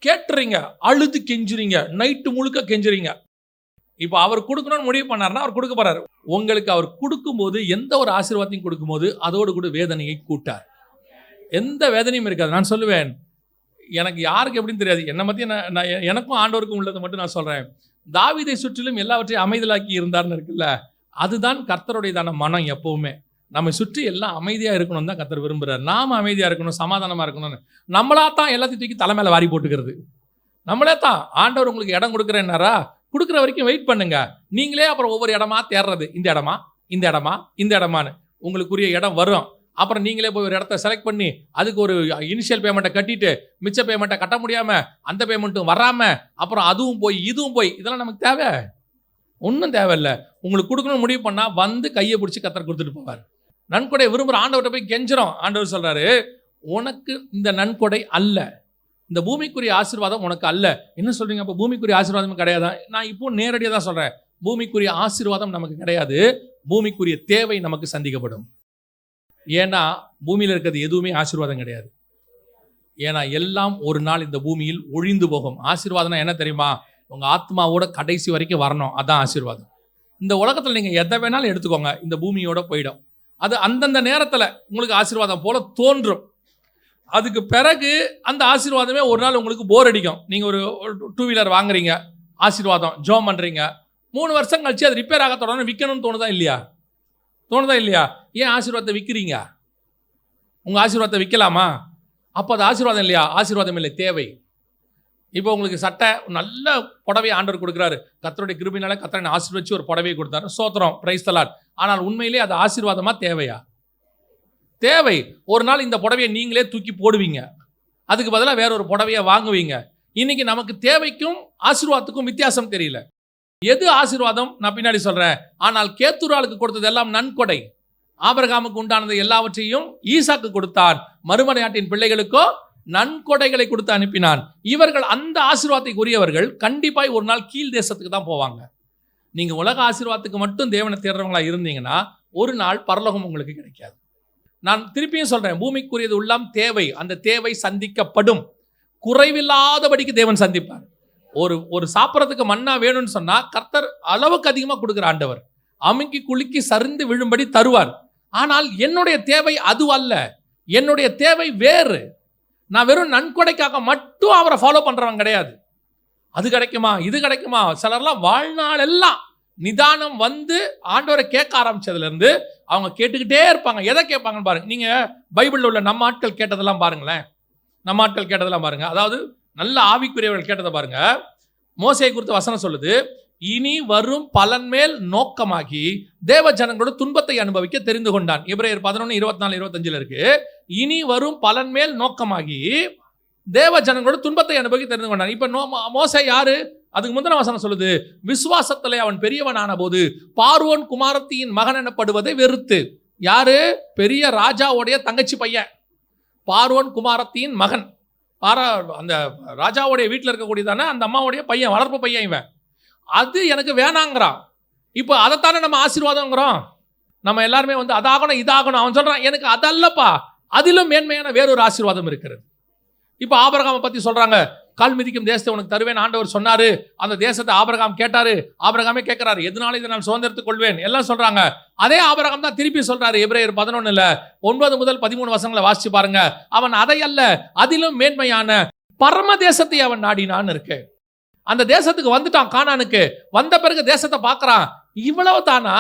A: கேட்டுறீங்க, அழுது கெஞ்சுறீங்க, நைட்டு முழுக்க கெஞ்சுறீங்க. இப்போ அவர் கொடுக்கணும்னு முடிவு பண்ணாருன்னா அவர் கொடுக்க போறாரு. உங்களுக்கு அவர் கொடுக்கும்போது, எந்த ஒரு ஆசீர்வாதத்தையும் கொடுக்கும்போது அதோடு கூட வேதனையை கூட்டார். எந்த வேதனையும் இருக்காது. நான் சொல்லுவேன், எனக்கு யாருக்கு எப்படின்னு தெரியாது, என்னை பற்றி எனக்கும் ஆண்டவருக்கும் உள்ளதை மட்டும் நான் சொல்கிறேன். தாவீதை சுற்றிலும் எல்லாவற்றையும் அமைதலாக்கி இருந்தார்னு இருக்குல்ல, அதுதான் கர்த்தருடையதான மனம். எப்பவுமே நம்ம சுற்றி எல்லாம் அமைதியாக இருக்கணும் தான் கர்த்தர் விரும்புகிறார். நாம் அமைதியாக இருக்கணும், சமாதானமாக இருக்கணும்னு நம்மளா தான் எல்லாத்தையும் தூக்கி தலை மேலே வாரி போட்டுக்கிறது. நம்மளே தான். ஆண்டவர் உங்களுக்கு இடம் கொடுக்குறேன்னாரா, கொடுக்குற வரைக்கும் வெயிட் பண்ணுங்க. நீங்களே அப்புறம் ஒவ்வொரு இடமா தேடுறது, இந்த இடமான்னு உங்களுக்குரிய இடம் வரும். அப்புறம் நீங்களே போய் ஒரு இடத்த செலக்ட் பண்ணி அதுக்கு ஒரு இனிஷியல் பேமெண்ட்டை கட்டிட்டு மிச்ச பேமெண்ட்டை கட்ட முடியாமல் அந்த பேமெண்ட்டும் வராமல் அப்புறம் அதுவும் போய் இதுவும் போய், இதெல்லாம் நமக்கு தேவை? ஒன்றும் தேவையில்லை. உங்களுக்கு கொடுக்கணும்னு முடிவு பண்ணால் வந்து கையை பிடிச்சி கர்த்தர் கொடுத்துட்டு போவார். நன்கொடை விரும்புகிற ஆண்டவர்கிட்ட போய் கெஞ்சிரும். ஆண்டவர் சொல்கிறாரு, உனக்கு இந்த நன்கொடை அல்ல, இந்த பூமிக்குரிய ஆசீர்வாதம் உனக்கு அல்ல. என்ன சொல்றீங்க? அப்போ பூமிக்குரிய ஆசீர்வாதம் கிடையாதா? நான் இப்போ நேரடியாக தான் சொல்றேன், பூமிக்குரிய ஆசீர்வாதம் நமக்கு கிடையாது, பூமிக்குரிய தேவை நமக்கு சந்திக்கப்படும். ஏன்னா பூமியில் இருக்கிறது எதுவுமே ஆசீர்வாதம் கிடையாது. ஏன்னா எல்லாம் ஒரு நாள் இந்த பூமியில் ஒழிந்து போகும். ஆசீர்வாதம்னா என்ன தெரியுமா? உங்க ஆத்மாவோட கடைசி வரைக்கும் வரணும், அதான் ஆசீர்வாதம். இந்த உலகத்தில் நீங்க எதை வேணாலும் எடுத்துக்கோங்க, இந்த பூமியோட போயிடும். அது அந்தந்த நேரத்தில் உங்களுக்கு ஆசீர்வாதம் போல தோன்றும். அதுக்கு பிறகு அந்த ஆசீர்வாதமே ஒரு நாள் உங்களுக்கு போர் அடிக்கும். நீங்கள் ஒரு 2 வீலர் வாங்குறீங்க, ஆசீர்வாதம் ஜோம் பண்ணுறீங்க, 3 வருஷம் கழிச்சு அது ரிப்பேர் ஆக தொடர்ந்து விற்கணும்னு தோணுதா இல்லையா? ஏன் ஆசீர்வாதத்தை விற்கிறீங்க? உங்கள் ஆசீர்வாதத்தை விற்கலாமா? அப்போ அது ஆசீர்வாதம் இல்லையா? ஆசீர்வாதம் இல்லை, தேவை. இப்போ உங்களுக்கு சட்டை நல்ல புடவையை ஆண்டவர் கொடுக்குறாரு, கர்த்தருடைய கிருபையினால கர்த்தரை ஆசீர்வதிச்சு ஒரு புடவையை கொடுத்தாரு, ஸ்தோத்திரம், பிரைஸ் தி லார்ட். ஆனால் உண்மையிலே அது ஆசீர்வாதமா தேவையா? தேவை. ஒரு நாள் இந்த புடவையை நீங்களே தூக்கி போடுவீங்க, அதுக்கு பதிலாக வேற ஒரு புடவையை வாங்குவீங்க. இன்னைக்கு நமக்கு தேவைக்கும் ஆசீர்வாதத்துக்கும் வித்தியாசம் தெரியல. எது ஆசீர்வாதம் நான் பின்னாடி சொல்றேன். ஆனால் கேத்தூராளுக்கு கொடுத்தது எல்லாம் நன்கொடை. ஆபிரகாமுக்கு உண்டானது எல்லாவற்றையும் ஈசாக்கு கொடுத்தான், மறுமனையாட்டின் பிள்ளைகளுக்கோ நன்கொடைகளை கொடுத்து அனுப்பினான். இவர்கள் அந்த ஆசீர்வாதத்துக்கு உரியவர்கள் கண்டிப்பாய் ஒரு நாள் கீழ் தேசத்துக்கு தான் போவாங்க. நீங்க உலக ஆசீர்வாதத்துக்கு மட்டும் தேவனை தேடுறவங்களா இருந்தீங்கன்னா ஒரு நாள் பரலோகம் உங்களுக்கு கிடைக்காது. நான் திருப்பியும் சொல்றேன், பூமிக்குரியது உள்ளம் தேவை, அந்த தேவை சந்திக்கப்படும். குறைவில்லாதபடிக்கு தேவன் சந்திப்பார். ஒரு சாப்பிட்றதுக்கு மன்னா வேணும்னு சொன்னா கர்த்தர் அளவுக்கு அதிகமாக கொடுக்குற ஆண்டவர், அமுக்கி குலுக்கி சரிந்து விழும்படி தருவார். ஆனால் என்னுடைய தேவை அது அல்ல, என்னுடைய தேவை வேறு. நான் வெறும் நன்கொடைக்காக மட்டும் அவரை ஃபாலோ பண்றவன் கிடையாது. அது கிடைக்குமா, இது கிடைக்குமா? சிலர்லாம் வாழ்நாள் எல்லாம் நிதானம் வந்து ஆண்டவரை கேட்க ஆரம்பிச்சதுல இருந்து அவங்க கேட்டுக்கிட்டே இருப்பாங்க. எதை கேட்பாங்கன்னு பாருங்க. நீங்க பைபிள்ல உள்ள நம்ம ஆட்கள் கேட்டதெல்லாம் பாருங்களேன். அதாவது நல்ல ஆவிக்குரியவர்கள் கேட்டதை பாருங்க. மோசேயை குறித்து வசனம் சொல்லுது, இனி வரும் பலன் மேல் நோக்கமாகி தேவ ஜனங்களோட துன்பத்தை அனுபவிக்க தெரிந்து கொண்டான். எபிரேயர் 11:24-25 இருக்கு. இனி வரும் பலன் மேல் நோக்கமாகி தேவ ஜனங்களோட துன்பத்தை அனுபவிக்க தெரிந்து கொண்டான். இப்ப மோசே யாரு? அதுக்கு முந்தின வசனம் சொல்லுது, விசுவாசத்திலே அவன் பெரியவனான போது பார்வோன் குமாரத்தியின் மகன் எனப்படுவதை வெறுத்து. யாரு? பெரிய ராஜாவுடைய தங்கச்சி பையன், பார்வோன் குமாரத்தியின் மகன். அந்த ராஜாவுடைய வீட்டில் இருக்கக்கூடியதானே அந்த அம்மாவுடைய பையன், வளர்ப்பு பையன் இவன். அது எனக்கு வேணாங்கிறான். இப்போ அதைத்தானே நம்ம ஆசீர்வாதங்கிறோம். நம்ம எல்லாருமே வந்து அதாகணும் இதாகணும். அவன் சொல்றான், எனக்கு அதல்லப்பா, அதிலும் மேன்மையான வேறொரு ஆசீர்வாதம் இருக்கிறது. இப்போ ஆபிரகாமை பத்தி சொல்றாங்க, கால் மிதிக்கும் தேசத்தை உனக்கு தருவேன் ஆண்டவர் சொன்னாரு. அந்த தேசத்தை ஆபிரகாம் கேட்டாரு, ஆபிரகாமே கேட்கிறாரு, எதனால இதை நான் சுதந்திரத்துக் கொள்வேன் எல்லாம் சொல்றாங்க. அதே ஆபிரகாம் தான் திருப்பி சொல்றாரு எபிரேயர் 11:9 முதல் 13 வசனங்களை வாசிச்சு பாருங்க. அவன் அதை அல்ல, அதிலும் மேன்மையான பரம தேசத்தை அவன் நாடினான்னு இருக்கு. அந்த தேசத்துக்கு வந்துட்டான், கானானுக்கு வந்த பிறகு தேசத்தை பார்க்கறான். இவ்வளவு தானா?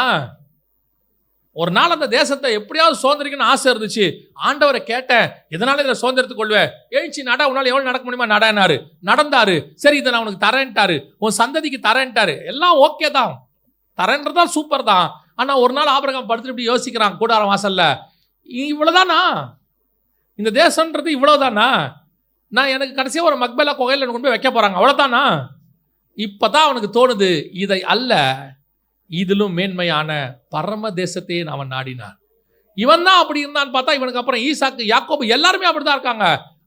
A: ஒரு நாள் அந்த தேசத்தை எப்படியாவது சுதந்திரிக்கணும்னு ஆசை இருந்துச்சு. ஆண்டவரை கேட்டேன், எதனால இதில் சுதந்திரத்துக் கொள்வேன், எழுச்சி நட, உன்னால எவ்வளவு நடக்க முடியுமா நடனாரு. நடந்தாரு. சரி, இதை நான் உனக்கு தரேன்ட்டாரு, உன் சந்ததிக்கு தரேன்ட்டாரு. எல்லாம் ஓகே தான், தரேன்றதா சூப்பர் தான். ஆனா ஒரு நாள் ஆபிரகாம் படுத்துட்டு இப்படி யோசிக்கிறான் கூடாரம் வாசல்ல, இவ்வளவுதானா இந்த தேசம்ன்றது? இவ்வளவுதானா? நான் எனக்கு கடைசியாக ஒரு மக்பேலா கோயிலில் கொண்டு போய் வைக்க போறாங்க, அவ்வளவுதானா? இப்பதான் அவனுக்கு தோணுது, இதை அல்ல, இதிலும் மேன்மையான பரம தேசத்தையே அவன் நாடினான். இவன் தான் அப்படி இருந்தான்னு பார்த்தா இவனுக்கு அப்புறம் ஈசாக்கு, யாக்கோபு எல்லாருமே அப்படிதான் இருக்காங்க.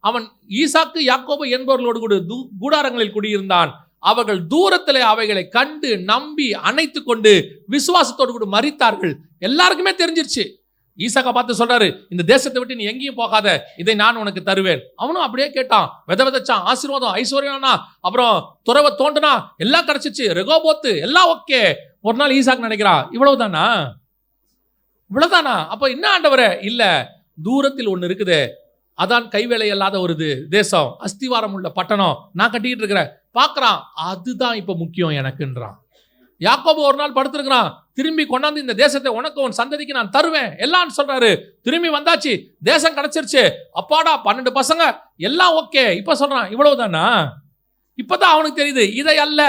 A: அவன் ஈசாக்கு யாக்கோபு என்பவர்களோடு கூட கூடாரங்களில் குடியிருந்தான். அவர்கள் தூரத்திலே அவைகளை கண்டு நம்பி அணைத்து கொண்டு விசுவாசத்தோடு கூட மரித்தார்கள். எல்லாருக்குமே தெரிஞ்சிருச்சு. ஈசாக்கை பார்த்து சொல்றாரு, இந்த தேசத்தை விட்டு நீ எங்கேயும் போகாத, இதை நான் உனக்கு தருவேன். அவனும் அப்படியே கேட்டான், விதைச்சான், ஆசீர்வாதம், ஐஸ்வர்யம்னா, அப்புறம் துறவை தோண்டுனா, எல்லாம் கிடைச்சிச்சு, ரெகோபோத்து எல்லாம் ஓகே. ஒரு நாள் ஈசாக்கு நினைக்கிறான், இவ்வளவுதானா? அப்ப என்ன ஆண்டவரே? இல்ல, தூரத்தில் ஒண்ணு இருக்குது, அதான் கைவேலை இல்லாத ஒரு தேசம், அஸ்திவாரம் உள்ள பட்டணம், நான் கட்டிக்கிட்டு இருக்கிறேன். பார்க்கறான், அதுதான் இப்ப முக்கியம் எனக்குன்றான். யாக்கோபு ஒரு நாள் படுத்திருக்கிறான், திரும்பி கொண்டாந்து இந்த தேசத்தை உனக்கு உன் சந்ததிக்கு நான் தருவேன் எல்லாம் சொல்றாரு. திரும்பி வந்தாச்சு, தேசம் கிடைச்சிருச்சு, அப்பாடா 12 பசங்க எல்லாம் ஓகே. இப்ப சொல்றான், இவ்வளவுதானா? இப்பதான் அவனுக்கு தெரியுது, இதை அல்ல,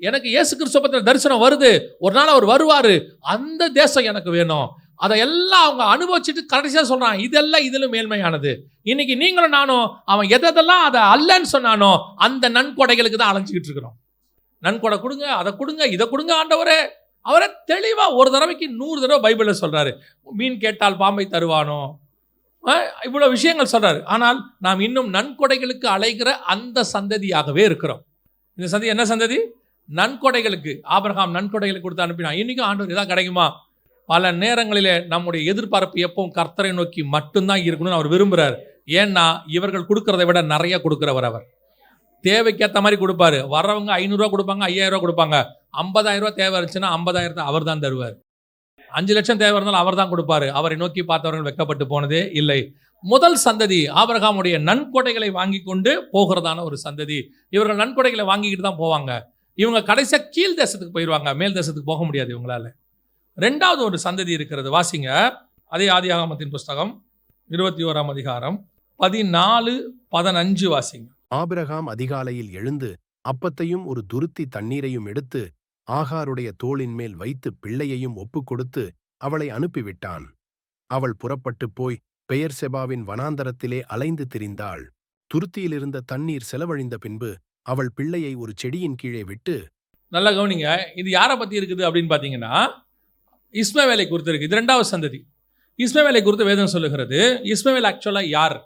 A: எனக்கு இயேசு கிறிஸ்துவ பத்தின தரிசனம் வருது, ஒரு நாள் அவர் வருவாரு, அந்த தேசம் எனக்கு வேணும். அதையெல்லாம் அவங்க அனுபவிச்சுட்டு கடைசியா சொல்றான், இதெல்லாம் இதிலும் மேன்மையானது. இன்னைக்கு நீங்களும் நானும் அவன் எதெல்லாம் அதை அல்லன்னு சொன்னானோ அந்த நன்கொடைகளுக்கு தான் அலைஞ்சிக்கிட்டு இருக்கிறோம். நன்கொடை கொடுங்க, அதை கொடுங்க, இதை கொடுங்க ஆண்டவரே. அவரை தெளிவா ஒரு தடவைக்கு 100 தடவை பைபிள்ல சொல்றாரு. மீன் கேட்டால் பாம்பை தருவானோ, இவ்வளவு விஷயங்கள் சொல்றாரு. ஆனால் நாம் இன்னும் நன்கொடைகளுக்கு அழைக்கிற அந்த சந்ததியாகவே இருக்கிறோம். இந்த சந்ததி என்ன சந்ததி? நன்கொடைகளுக்கு. ஆபிரகாம் நன்கொடைகளை கொடுத்து அனுப்பினான். இன்னைக்கும் ஆண்டவர் ஏதாவது கிடைக்குமா? பல நேரங்களிலே நம்முடைய எதிர்பார்ப்பு எப்பவும் கர்த்தரை நோக்கி மட்டும்தான் இருக்கணும்னு அவர் விரும்புகிறார். ஏன்னா இவர்கள் கொடுக்கறதை விட நிறைய கொடுக்கிறவர் அவர். தேவைக்கேற்ற மாதிரி கொடுப்பாரு. வர்றவங்க 500 ரூபா கொடுப்பாங்க, 5000 ரூபா கொடுப்பாங்க. 50,000 ரூபா தேவை இருந்துச்சுன்னா 50,000 அவர் தான் தருவார். 5 லட்சம் தேவை இருந்தாலும் அவர் தான் கொடுப்பாரு. அவரை நோக்கி பார்த்தவர்கள் வெட்கப்பட்டு போனதே இல்லை. முதல் சந்ததி ஆபிரகாமுடைய நன்கொடைகளை வாங்கி கொண்டு போகிறதான ஒரு சந்ததி. இவர்கள் நன்கொடைகளை வாங்கிக்கிட்டு தான் போவாங்க. இவங்க கடைசியாக கீழ் தேசத்துக்கு போயிடுவாங்க, மேல் தேசத்துக்கு போக முடியாது இவங்களால. ரெண்டாவது ஒரு சந்ததி இருக்கிறது, வாசிங்க. அதே ஆதியாகமத்தின் புஸ்தகம் 21ஆம் அதிகாரம் 14-15 வாசிங்க.
B: ஆபிரகாம் அதிகாலையில் எழுந்து அப்பத்தையும் ஒரு துருத்தி தண்ணீரையும் எடுத்து ஆகாருடைய தோளின் மேல் வைத்து பிள்ளையையும் ஒப்புக்கொடுத்து அவளை அனுப்பிவிட்டான். அவள் புறப்பட்டுப் போய் பெயர்செபாவின் வனாந்தரத்திலே அலைந்து திரிந்தாள். துருத்தியிலிருந்த தண்ணீர் செலவழிந்த பின்பு அவள் பிள்ளையை ஒரு செடியின் கீழே விட்டு.
A: நல்லா கவனிங்க, இது யாரை பற்றி இருக்குது அப்படின்னு பார்த்தீங்கன்னா இஸ்மவேலை குறித்து இருக்குது. இது ரெண்டாவது சந்ததி. இஸ்மவேலை குறித்து வேதம் சொல்லுகிறது. இஸ்மவேல் ஆக்சுவலாக யார்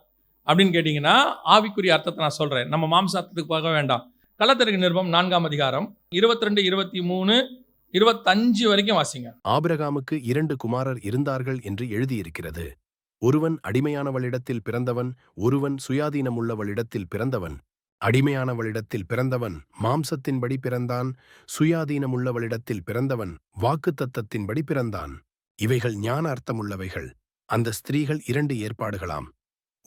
A: அப்படின்னு கேட்டிங்கன்னா ஆவிக்குரிய அர்த்தத்தை நான் சொல்கிறேன், நம்ம மாம்ச அர்த்தத்துக்கு போக வேண்டாம். கலத்திற்கு நிருபம் 4ஆம் அதிகாரம் 22, 23, 25 வரைக்கும் வாசிங்க.
B: ஆபிரகாமுக்கு 2 குமாரர் இருந்தார்கள் என்று எழுதியிருக்கிறது. ஒருவன் அடிமையானவளிடத்தில் பிறந்தவன், ஒருவன் சுயாதீனமுள்ளவளிடத்தில் பிறந்தவன். அடிமையானவளிடத்தில் பிறந்தவன் மாம்சத்தின்படி பிறந்தான், சுயாதீனமுள்ளவளிடத்தில் பிறந்தவன் வாக்குத்தத்தத்தின்படி பிறந்தான். இவைகள் ஞான அர்த்தமுள்ளவைகள். அந்த ஸ்திரீகள் 2 ஏற்பாடுகளாம்.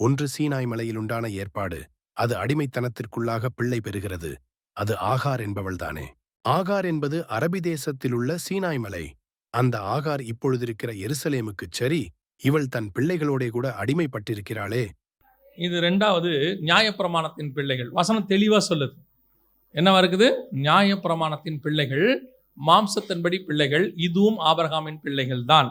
B: ஒன்று சீனாய் மலையில் உண்டான ஏற்பாடு, அது அடிமைத்தனத்திற்குள்ளாக பிள்ளை பெறுகிறது. அது ஆகார் என்பவள்தானே. ஆகார் என்பது அரபி தேசத்திலுள்ள சீனாய் மலை. அந்த ஆகார் இப்பொழுதிருக்கிற எருசலேமுக்குச் சரி, இவள் தன் பிள்ளைகளோடே கூட அடிமைப்பட்டிருக்கிறாளே.
A: இது ரெண்டாவது நியாயப்பிரமாணத்தின் பிள்ளைகள். வசனம் தெளிவாக சொல்லுது. என்னவா இருக்குது? நியாயப்பிரமாணத்தின் பிள்ளைகள், மாம்சத்தின்படி பிள்ளைகள். இதுவும் ஆபிரகாமின் பிள்ளைகள் தான்.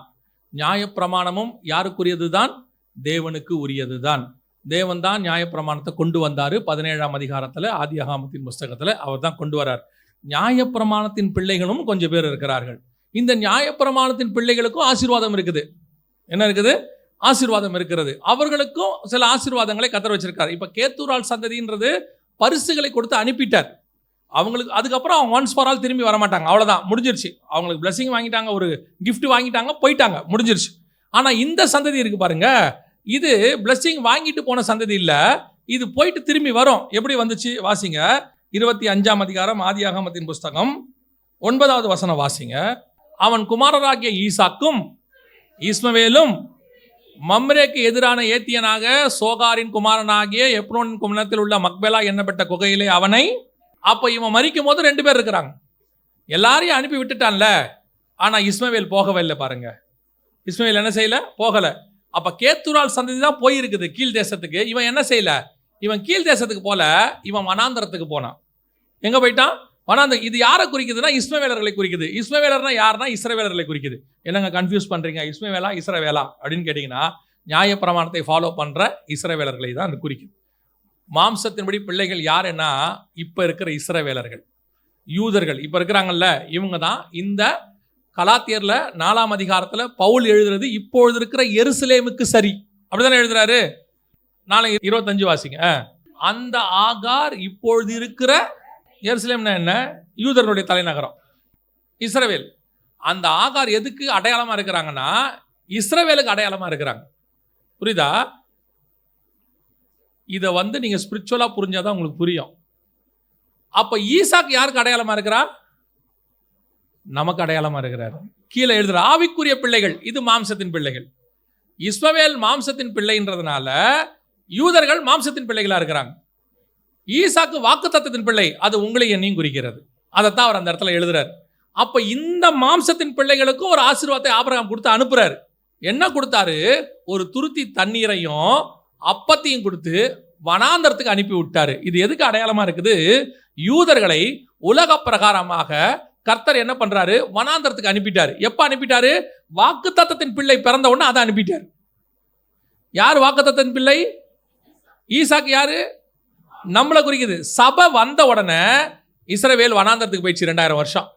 A: நியாயப்பிரமாணமும் யாருக்குரியது தான்? தேவனுக்கு உரியது தான். தேவன் தான் நியாயப்பிரமாணத்தை கொண்டு வந்தார். 17ஆம் அதிகாரத்தில் ஆதியாகமத்தின் புஸ்தகத்தில் அவர் தான் கொண்டு வரார். நியாயப்பிரமாணத்தின் பிள்ளைகளும் கொஞ்சம் பேர் இருக்கிறார்கள். இந்த நியாயப்பிரமாணத்தின் பிள்ளைகளுக்கும் ஆசீர்வாதம் இருக்குது. என்ன இருக்குது? ஆசீர்வாதம் இருக்கிறது. அவர்களுக்கும் சில ஆசீர்வாதங்களை கர்த்தர் வச்சிருக்காரு. இப்போ கேத்தூரால் சந்ததின்றது பரிசுகளை கொடுத்து அனுப்பிட்டார். அவங்களுக்கு அதுக்கப்புறம் அவங்க ஒன்ஸ் ஃபார் ஆல் திரும்பி வரமாட்டாங்க. அவ்வளோதான், முடிஞ்சிருச்சு. அவங்களுக்கு பிளஸிங் வாங்கிட்டாங்க, ஒரு கிஃப்ட் வாங்கிட்டாங்க, போயிட்டாங்க, முடிஞ்சிருச்சு. ஆனால் இந்த சந்ததி இருக்கு பாருங்க, இது பிளஸிங் வாங்கிட்டு போன சந்ததி இல்லை, இது போயிட்டு திரும்பி வரும். எப்படி வந்துச்சு வாசிங்க. 25ஆம் அதிகாரம் ஆதியாகமத்தின் புஸ்தகம் 9வது வசனம் வாசிங்க. அவன் குமாரராகிய ஈசாக்கும் இஸ்மவேலும் மம்ரேக்கு எதிரான ஏத்தியனாக சோகாரின் குமாரனாகிய எப்ரோனின் குமரத்தில் உள்ள மக்பேலா என்னப்பட்ட குகையிலே அவனை. அப்போ இவன் மரிக்கும் போது 2 பேர் இருக்கிறாங்க. எல்லாரையும் அனுப்பி விட்டுட்டான்ல, ஆனால் இஸ்மவேல் போகவே இல்லை பாருங்க. இஸ்மவேல் என்ன செய்யல? போகலை. அப்போ கேத்தூரால் சந்ததி தான் போயிருக்குது கீழ் தேசத்துக்கு. இவன் என்ன செய்யல? இவன் கீழ் தேசத்துக்கு போல, இவன் வனாந்தரத்துக்கு போனான். எங்கே போயிட்டான்? வனாந்தரம். இது யாரை குறிக்குதுன்னா இஸ்மவேலர்களை குறிக்குது. இஸ்மவேலர்னா யாருன்னா இஸ்ரவேலர்களை குறிக்குது. என்னங்க கன்ஃபியூஸ் பண்ணுறீங்க? இஸ்மவேலா இஸ்ரவேலா அப்படின்னு கேட்டிங்கன்னா நியாயப்பிரமாணத்தை ஃபாலோ பண்ணுற இஸ்ரவேலர்களை தான் அது குறிக்குது. மாம்சத்தின்படி பிள்ளைகள் யாருன்னா இப்போ இருக்கிற இஸ்ரவேலர்கள், யூதர்கள் இப்போ இருக்கிறாங்கல்ல, இவங்க தான். இந்த கலாத்தியரில் 4ஆம் அதிகாரத்தில் பவுல் எழுதுறது இப்பொழுது இருக்கிற எருசலேமுக்கு சரி, அப்படிதானே எழுதுறாரு. 4:25 வாசிங்க. அந்த ஆகார் இப்பொழுது இருக்கிற எருசலேம்னா என்ன? யூதர்களுடைய தலைநகரம் இஸ்ரவேல். அந்த ஆகார் எதுக்கு அடையாளமாக இருக்கிறாங்கன்னா இஸ்ரவேலுக்கு அடையாளமாக இருக்கிறாங்க. புரியுதா? இதை நீங்கள் ஸ்பிரிச்சுவலாக புரிஞ்சாதான் உங்களுக்கு புரியும். அப்போ ஈசாக்கு யாருக்கு அடையாளமாக இருக்கிறா? நமக்கு அடையாளமாக இருக்கிறார். கீழே எழுதுற ஆவிக்குரிய பிள்ளைகள், இது மாம்சத்தின் பிள்ளைகள். இஸ்மவேல் மாம்சத்தின் பிள்ளைன்றதுனால யூதர்கள் மாம்சத்தின் பிள்ளைகளாக இருக்கிறாங்க. ஈசாக்கு வாக்குத்தத்தத்தின் பிள்ளை, அது உங்களை என்னையும் குறிக்கிறது. அதைத்தான் அவர் அந்த இடத்துல எழுதுறாரு. அப்போ இந்த மாம்சத்தின் பிள்ளைகளுக்கும் ஒரு ஆசீர்வாதத்தை ஆபிரகாம் கொடுத்து அனுப்புறாரு. என்ன கொடுத்தாரு? ஒரு துருத்தி தண்ணீரையும் அப்பத்தையும் கொடுத்து வனாந்தரத்துக்கு அனுப்பி விட்டாரு. இது எதுக்கு அடையாளமா இருக்குது? யூதர்களை உலக பிரகாரமாக கர்த்தர் என்ன பண்றாரு? வனாந்தரத்துக்கு அனுப்பிட்டாரு. எப்ப அனுப்பிட்டாரு? வாக்குத்தத்தத்தின் பிள்ளை பிறந்த உடனே அதை அனுப்பிட்டார். யார் வாக்குத்தத்தத்தின் பிள்ளை? ஈசாக்கு. யாரு? நம்மளை குறிக்குது. சபை வந்த உடனே இஸ்ரவேல் வனாந்தரத்துக்கு போயிடுச்சு 2000 வருஷம்.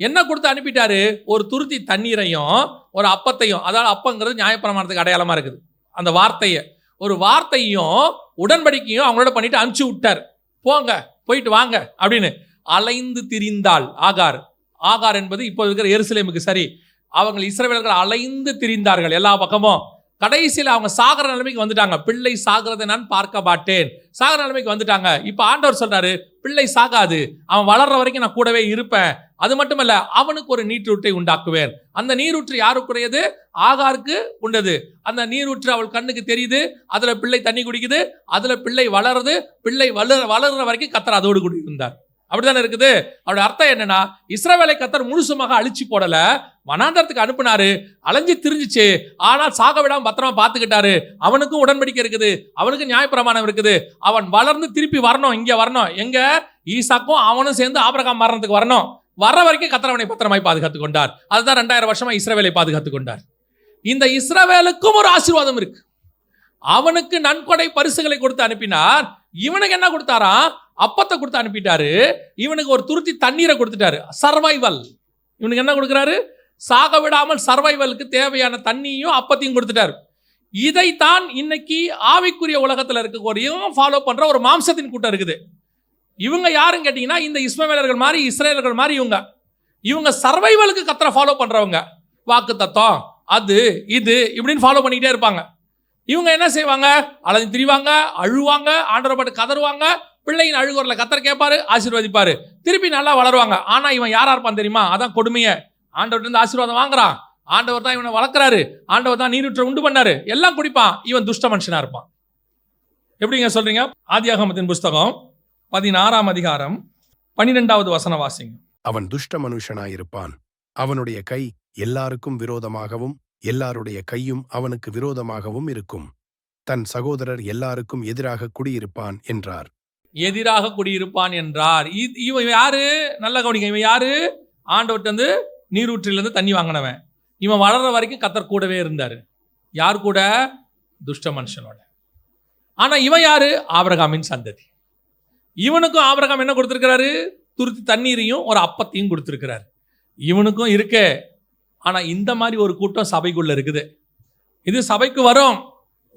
A: என்ன கொடுத்து அனுப்பிட்டாரு? ஒரு துருத்தி தண்ணீரையும் ஒரு அப்பத்தையும். அதாவது அப்பங்கிறது நியாயப்பிரமாணத்துக்கு அடையாளமா இருக்குது. அந்த வார்த்தையை, ஒரு வார்த்தையும் உடன்படிக்கையும் அவங்களோட பண்ணிட்டு அனுப்பிச்சு விட்டார். போங்க, போயிட்டு வாங்க அப்படின்னு. அலைந்து திரிந்தாள் ஆகார் என்பது இப்போ இருக்கிற எருசலேமுக்கு சரி. அவங்க இஸ்ரவேலர்கள் அலைந்து திரிந்தார்கள் எல்லா பக்கமும். கடைசியில் அவங்க சாகர நிலைமைக்கு வந்துட்டாங்க. பிள்ளை சாகிறதை நான் பார்க்க மாட்டேன், சாகர நிலைமைக்கு வந்துட்டாங்க. இப்போ ஆண்டவர் சொல்றாரு, பிள்ளை சாகாது, அவன் வளர்ற வரைக்கும் நான் கூடவே இருப்பேன். அது மட்டுமல்ல, அவனுக்கு ஒரு நீரூற்றை உண்டாக்குவேன். அந்த நீரூற்று யாருக்குரியது? ஆகாருக்கு உண்டது. அந்த நீரூற்று அவள் கண்ணுக்கு தெரியுது, அதுல பிள்ளை தண்ணி குடிக்குது, அதுல பிள்ளை வளருது. பிள்ளை வளர்ற வரைக்கும் கர்த்தர் அதோடு கூட இருந்தார். அப்படித்தானே இருக்குது. அவருடைய அர்த்தம் என்னன்னா, இஸ்ரவேலை கர்த்தர் முழுசுமாக அழிச்சு போடல, வனாந்தரத்துக்கு அனுப்புனாரு, அலைஞ்சு திரிஞ்சிச்சு, ஆனால் சாக விடாம பத்திரமா பார்த்துக்கிட்டாரு. அவனுக்கும் உடன்படிக்கை இருக்குது, அவனுக்கு நியாயப்பிரமாணம் இருக்குது. அவன் வளர்ந்து திருப்பி வரணும், இங்க வரணும். எங்க? ஈசாக்கும் அவனும் சேர்ந்து ஆபிரகாம் மரணத்துக்கு வரணும். வர்ற வரைக்கும் கர்த்தர் அவனை பத்திரமாய் பாதுகாத்துக் கொண்டார். அதுதான் 2000 வருஷமா இஸ்ரவேலை பாதுகாத்துக் கொண்டார். இந்த இஸ்ரவேலுக்கும் ஒரு ஆசீர்வாதம் இருக்கு. அவனுக்கு நன்கொடை பரிசுகளை கொடுத்து அனுப்பினார். இவனுக்கு என்ன கொடுத்தாரா? அப்பத்தை கொடுத்து அனுப்பிட்டாரு. இவனுக்கு ஒரு துருத்தி தண்ணீரை கொடுத்துட்டாரு. சர்வைவல். இவனுக்கு என்ன கொடுக்குறாரு? சாக விடாமல் சர்வைவலுக்கு தேவையான தண்ணியும் அப்பத்தையும் கொடுத்துட்டாரு. இதைத்தான் இன்னைக்கு ஆவிக்குரிய உலகத்தில் இருக்கக்கூடியவங்க ஃபாலோ பண்ற ஒரு மாம்சத்தின் கூட்டம் இருக்குது. இவங்க யாருன்னு கேட்டீங்கன்னா, இந்த இஸ்மவேலர்கள் மாதிரி, இஸ்ரேலர்கள் மாதிரி இவங்க சர்வைவலுக்கு கர்த்தரை ஃபாலோ பண்றவங்க. வாக்கு தத்தம், அது இது இப்படின்னு ஃபாலோ பண்ணிக்கிட்டே இருப்பாங்க. இவங்க என்ன செய்வாங்க? அலைஞ்சு திரிவாங்க, அழுவாங்க, ஆண்டவரை பாட்டு கதறுவாங்க. பிள்ளையின் அழுகுறல கர்த்தர் கேட்பாரு, ஆசீர்வதிப்பாரு, திருப்பி நல்லா வளருவாங்க. ஆனா இவன் யாரா இருப்பான் தெரியுமா? அதான் கொடுமையே. ஆண்டவர்கிட்ட இருந்து ஆசீர்வாதம் வாங்குறான், ஆண்டவர் தான் இவனை வளர்க்குறாரு, ஆண்டவர் தான் நீரூற்றை உண்டு பண்ணாரு, எல்லாம் குடிப்பான். இவன் துஷ்ட மனுஷனா இருப்பான். எப்படிங்க சொல்றீங்க? ஆதியாகமத்தின் புஸ்தகம் 16ஆம் அதிகாரம் 12வது வசனம் வாசிங்க.
B: அவன் துஷ்ட மனுஷனாயிருப்பான், அவனுடைய கை எல்லாருக்கும் விரோதமாகவும் எல்லாருடைய கையும் அவனுக்கு விரோதமாகவும் இருக்கும். தன் சகோதரர் எல்லாருக்கும் எதிராக குடியிருப்பான் என்றார்.
A: எதிராக குடியிருப்பான் என்றார். இவன் யாரு? நல்ல கவனிங்க. இவன் யாரு? ஆண்டவர்கிட்ட இருந்து நீரூற்றிலிருந்து தண்ணி வாங்கினவன். இவன் வளர்ற வரைக்கும் கர்த்தர் கூடவே இருந்தாரு. யார் கூட? துஷ்ட மனுஷனோட. ஆனா இவன் யாரு? ஆபிரகாமின் சந்ததி. இவனுக்கும் ஆபிரகாம் என்ன கொடுத்திருக்கிறாரு? துருத்தி தண்ணீரையும் ஒரு அப்பத்தையும் கொடுத்திருக்கிறாரு. இவனுக்கும் இருக்கே. ஆனா இந்த மாதிரி ஒரு கூட்டம் சபைக்குள்ள இருக்குது. இது சபைக்கு வரும்,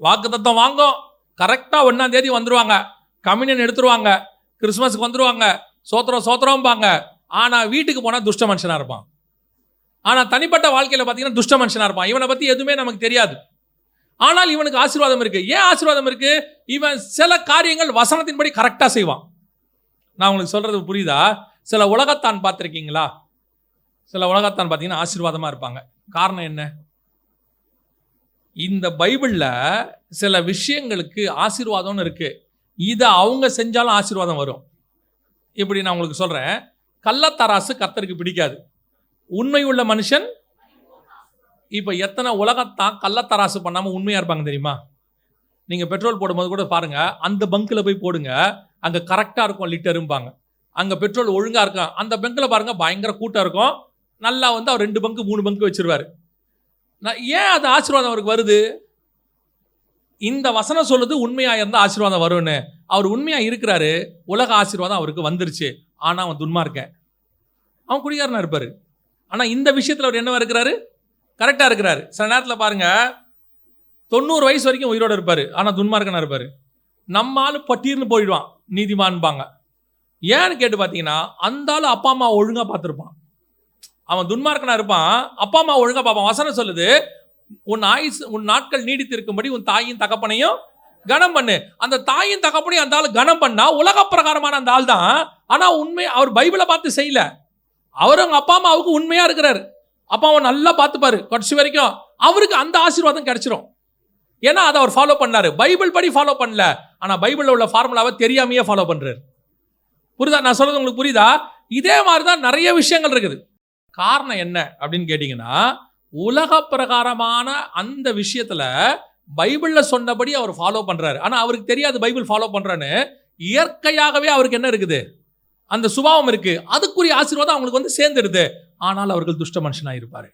A: வாக்குத்தத்தம் வாங்கும், கரெக்டா 1ஆம் தேதி வந்துருவாங்க, கம்யூனியன் எடுத்துருவாங்க, கிறிஸ்துமஸ்க்கு வந்துருவாங்க, சோத்திரம்பாங்க. ஆனா வீட்டுக்கு போனா துஷ்ட மனுஷனா இருப்பான். ஆனா தனிப்பட்ட வாழ்க்கையில பாத்தீங்கன்னா துஷ்ட மனுஷனா இருப்பான். இவனை பத்தி எதுவுமே நமக்கு தெரியாது. ஆனால் இவனுக்கு ஆசீர்வாதம் இருக்கு. ஏன் ஆசீர்வாதம் இருக்கு? இவன் சில காரியங்கள் வசனத்தின்படி கரெக்டா செய்வான். நான் உங்களுக்கு சொல்றது புரியுதா? சில உலகத்தான் பார்த்திருக்கீங்களா? சில உலகத்தான் பார்த்தீங்கன்னா ஆசீர்வாதமா இருப்பாங்க. காரணம் என்ன? இந்த பைபிள்ல சில விஷயங்களுக்கு ஆசீர்வாதம்னு இருக்கு. இதை அவங்க செஞ்சாலும் ஆசீர்வாதம் வரும். இப்படி நான் உங்களுக்கு சொல்றேன். கள்ளத்தராசு கர்த்தருக்கு பிடிக்காது, உண்மை உள்ள மனுஷன். இப்போ எத்தனை உலகத்தான் கள்ளத்தராசு பண்ணாம உண்மையா இருப்பாங்க தெரியுமா? நீங்க பெட்ரோல் போடும்போது கூட பாருங்க, அந்த பங்க்ல போய் போடுங்க, அங்க கரெக்டா இருக்கும் லிட்டரும்பாங்க. அங்க பெட்ரோல் ஒழுங்கா இருக்கும். அந்த பங்க்ல பாருங்க பயங்கர கூட்டம் இருக்கும். நல்லா அவர் 2 பங்கு 3 பங்கு வச்சிருவாரு. ஏன் அது ஆசீர்வாதம் அவருக்கு வருது? இந்த வசனம் சொல்லுது உண்மையா இருந்தா ஆசீர்வாதம் வரும்னு. அவர் உண்மையா இருக்கிறாரு, உலக ஆசீர்வாதம் அவருக்கு வந்துருச்சு. ஆனா அவன் துன்மார்க்கன், அவன் குடிகாரனா இருப்பாரு. ஆனா இந்த விஷயத்துல அவர் என்னவா இருக்கிறாரு? கரெக்டா இருக்கிறாரு. சில நேரத்தில் பாருங்க, 90 வயசு வரைக்கும் உயிரோட இருப்பாரு, ஆனா துன்மார்க்கனா இருப்பாரு. நம்மால பட்டீர்னு போயிடுவான், நீதிமான்பாங்க. ஏன்னு கேட்டு பார்த்தீங்கன்னா, அந்த ஆளு அப்பா அம்மா ஒழுங்கா பார்த்துருப்பான். அவன் துன்மார்க்கனா இருப்பான், அப்பா அம்மா ஒழுங்கா பார்ப்பான். வசனம் சொல்லுது, உன் நாட்கள் நீடித்திருக்கும்படி உன் தாயின் தகப்பனையும் கனம் பண்ணு. அந்த தாயின் தகப்பனையும் அந்த ஆள் கனம் பண்ணா உலக பிரகாரமான அந்த ஆள் தான். ஆனா உண்மை அவர் பைபிளை பார்த்து செய்யல. அவர் அவங்க அப்பா அம்மாவுக்கு உண்மையா இருக்கிறாரு. அப்பா அம்மா நல்லா பார்த்துப்பாரு கடைசி வரைக்கும். அவருக்கு அந்த ஆசீர்வாதம் கிடைச்சிரும். ஏன்னா அதை அவர் ஃபாலோ பண்ணாரு. பைபிள் படி ஃபாலோ பண்ணல, ஆனா பைபிள்ல உள்ள ஃபார்முலாவை தெரியாமையே ஃபாலோ பண்றாரு. புரியுதா? நான் சொல்றது உங்களுக்கு புரியுதா? இதே மாதிரிதான் நிறைய விஷயங்கள் இருக்குது. காரணம் என்ன அப்படின்னு கேட்டீங்கன்னா, உலக பிரகாரமான அந்த விஷயத்துல பைபிள்ல சொன்னபடி அவர் ஃபாலோ பண்றாரு. ஆனா அவருக்கு தெரியாது பைபிள் ஃபாலோ பண்றான்னு. இயற்கையாகவே அவருக்கு என்ன இருக்குது? அந்த சுபாவம் இருக்கு. அதுக்குரிய ஆசீர்வாதம் அவங்களுக்கு சேர்ந்துடுது. ஆனால் அவர்கள் துஷ்ட மனுஷனா இருப்பாரு.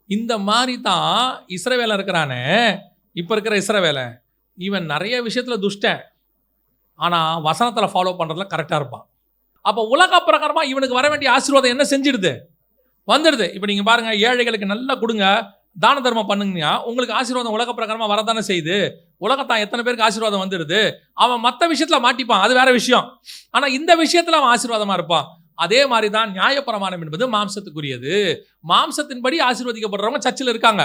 A: இந்த மாதிரி தான் இஸ்ரவேலன் இருக்கிறானே, இப்ப இருக்கிற இஸ்ரவேலன், இவன் நிறைய விஷயத்துல துஷ்டன், ஆனா வசனத்துல ஃபாலோ பண்றதுல கரெக்டா இருப்பான். அப்ப உலக பிரகாரமா இவனுக்கு வர வேண்டிய ஆசீர்வாதம் என்ன செஞ்சிடுது? வந்துடுது. இப்ப நீங்க பாருங்க, ஏழைகளுக்கு நல்லா கொடுங்க, தான தர்மம் பண்ணுங்கன்னா உங்களுக்கு ஆசீர்வாதம் உலக பிரகாரமா வரதானே செய்யுது. உலகத்தான் எத்தனை பேருக்கு ஆசீர்வாதம் வந்துடுது. அவன் மற்ற விஷயத்துல மாட்டிப்பான், அது வேற விஷயம். ஆனா இந்த விஷயத்துல அவன் ஆசீர்வாதமா இருப்பான். அதே மாதிரி தான் நியாயப்பிரமாணம் என்பது மாம்சத்துக்குரியது. மாம்சத்தின்படி ஆசீர்வதிக்கப்படுறவங்க சர்ச்சில் இருக்காங்க.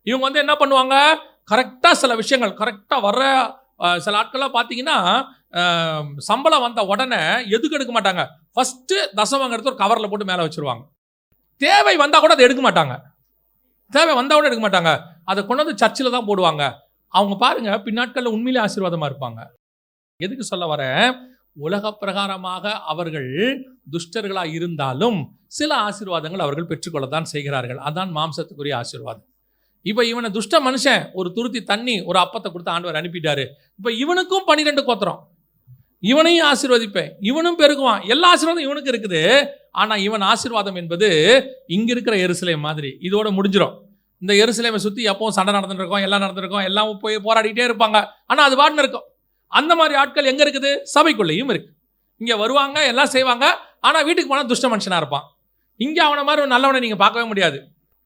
A: இவங்க என்ன பண்ணுவாங்க, கரெக்டா சில விஷயங்கள் கரெக்டா வர்ற சில ஆட்கள்லாம் பார்த்தீங்கன்னா சம்பளம் வந்த உடனே எதுக்கு எடுக்க மாட்டாங்க, ஃபர்ஸ்ட் தசமம் எடுத்து ஒரு கவரில் போட்டு மேலே வச்சிருவாங்க. தேவை வந்தால் கூட அதை எடுக்க மாட்டாங்க. அதை கொண்டு வந்து சர்ச்சில் தான் போடுவாங்க. அவங்க பாருங்க பின்னாட்களில் உண்மையிலே ஆசீர்வாதமாக இருப்பாங்க. எதுக்கு சொல்ல வரேன், உலக பிரகாரமாக அவர்கள் துஷ்டர்களாக இருந்தாலும் சில ஆசீர்வாதங்கள் அவர்கள் பெற்றுக்கொள்ளத்தான் செய்கிறார்கள். அதான் மாம்சத்துக்குரிய ஆசீர்வாதம். இப்போ இவனை துஷ்ட மனுஷன் ஒரு துருத்தி தண்ணி ஒரு அப்பத்தை கொடுத்து ஆண்டவர் அனுப்பிட்டாரு. இப்போ இவனுக்கும் 12 கோத்திரம், இவனையும் ஆசீர்வதிப்பேன், இவனும் பெருகுவான், எல்லா ஆசீர்வாதம் இவனுக்கு இருக்குது. ஆனால் இவன் ஆசீர்வாதம் என்பது இங்கே இருக்கிற எருசலேம் மாதிரி இதோட முடிஞ்சிடும். இந்த எருசலேமை சுற்றி எப்பவும் சண்டை நடந்துருக்கோம், எல்லாம் நடந்திருக்கோம், எல்லாம் போய் போராடிட்டே இருப்பாங்க. ஆனால் அது பாட்டுன்னு இருக்கும். அந்த மாதிரி ஆட்கள் எங்கே இருக்குது, சபைக்குள்ளேயும் இருக்கு. இங்கே வருவாங்க, எல்லாம் செய்வாங்க. ஆனால் வீட்டுக்கு போனால் துஷ்ட மனுஷனாக இருப்பான். இங்கே அவனை மாதிரி ஒரு நல்லவனை நீங்கள் பார்க்கவே முடியாது,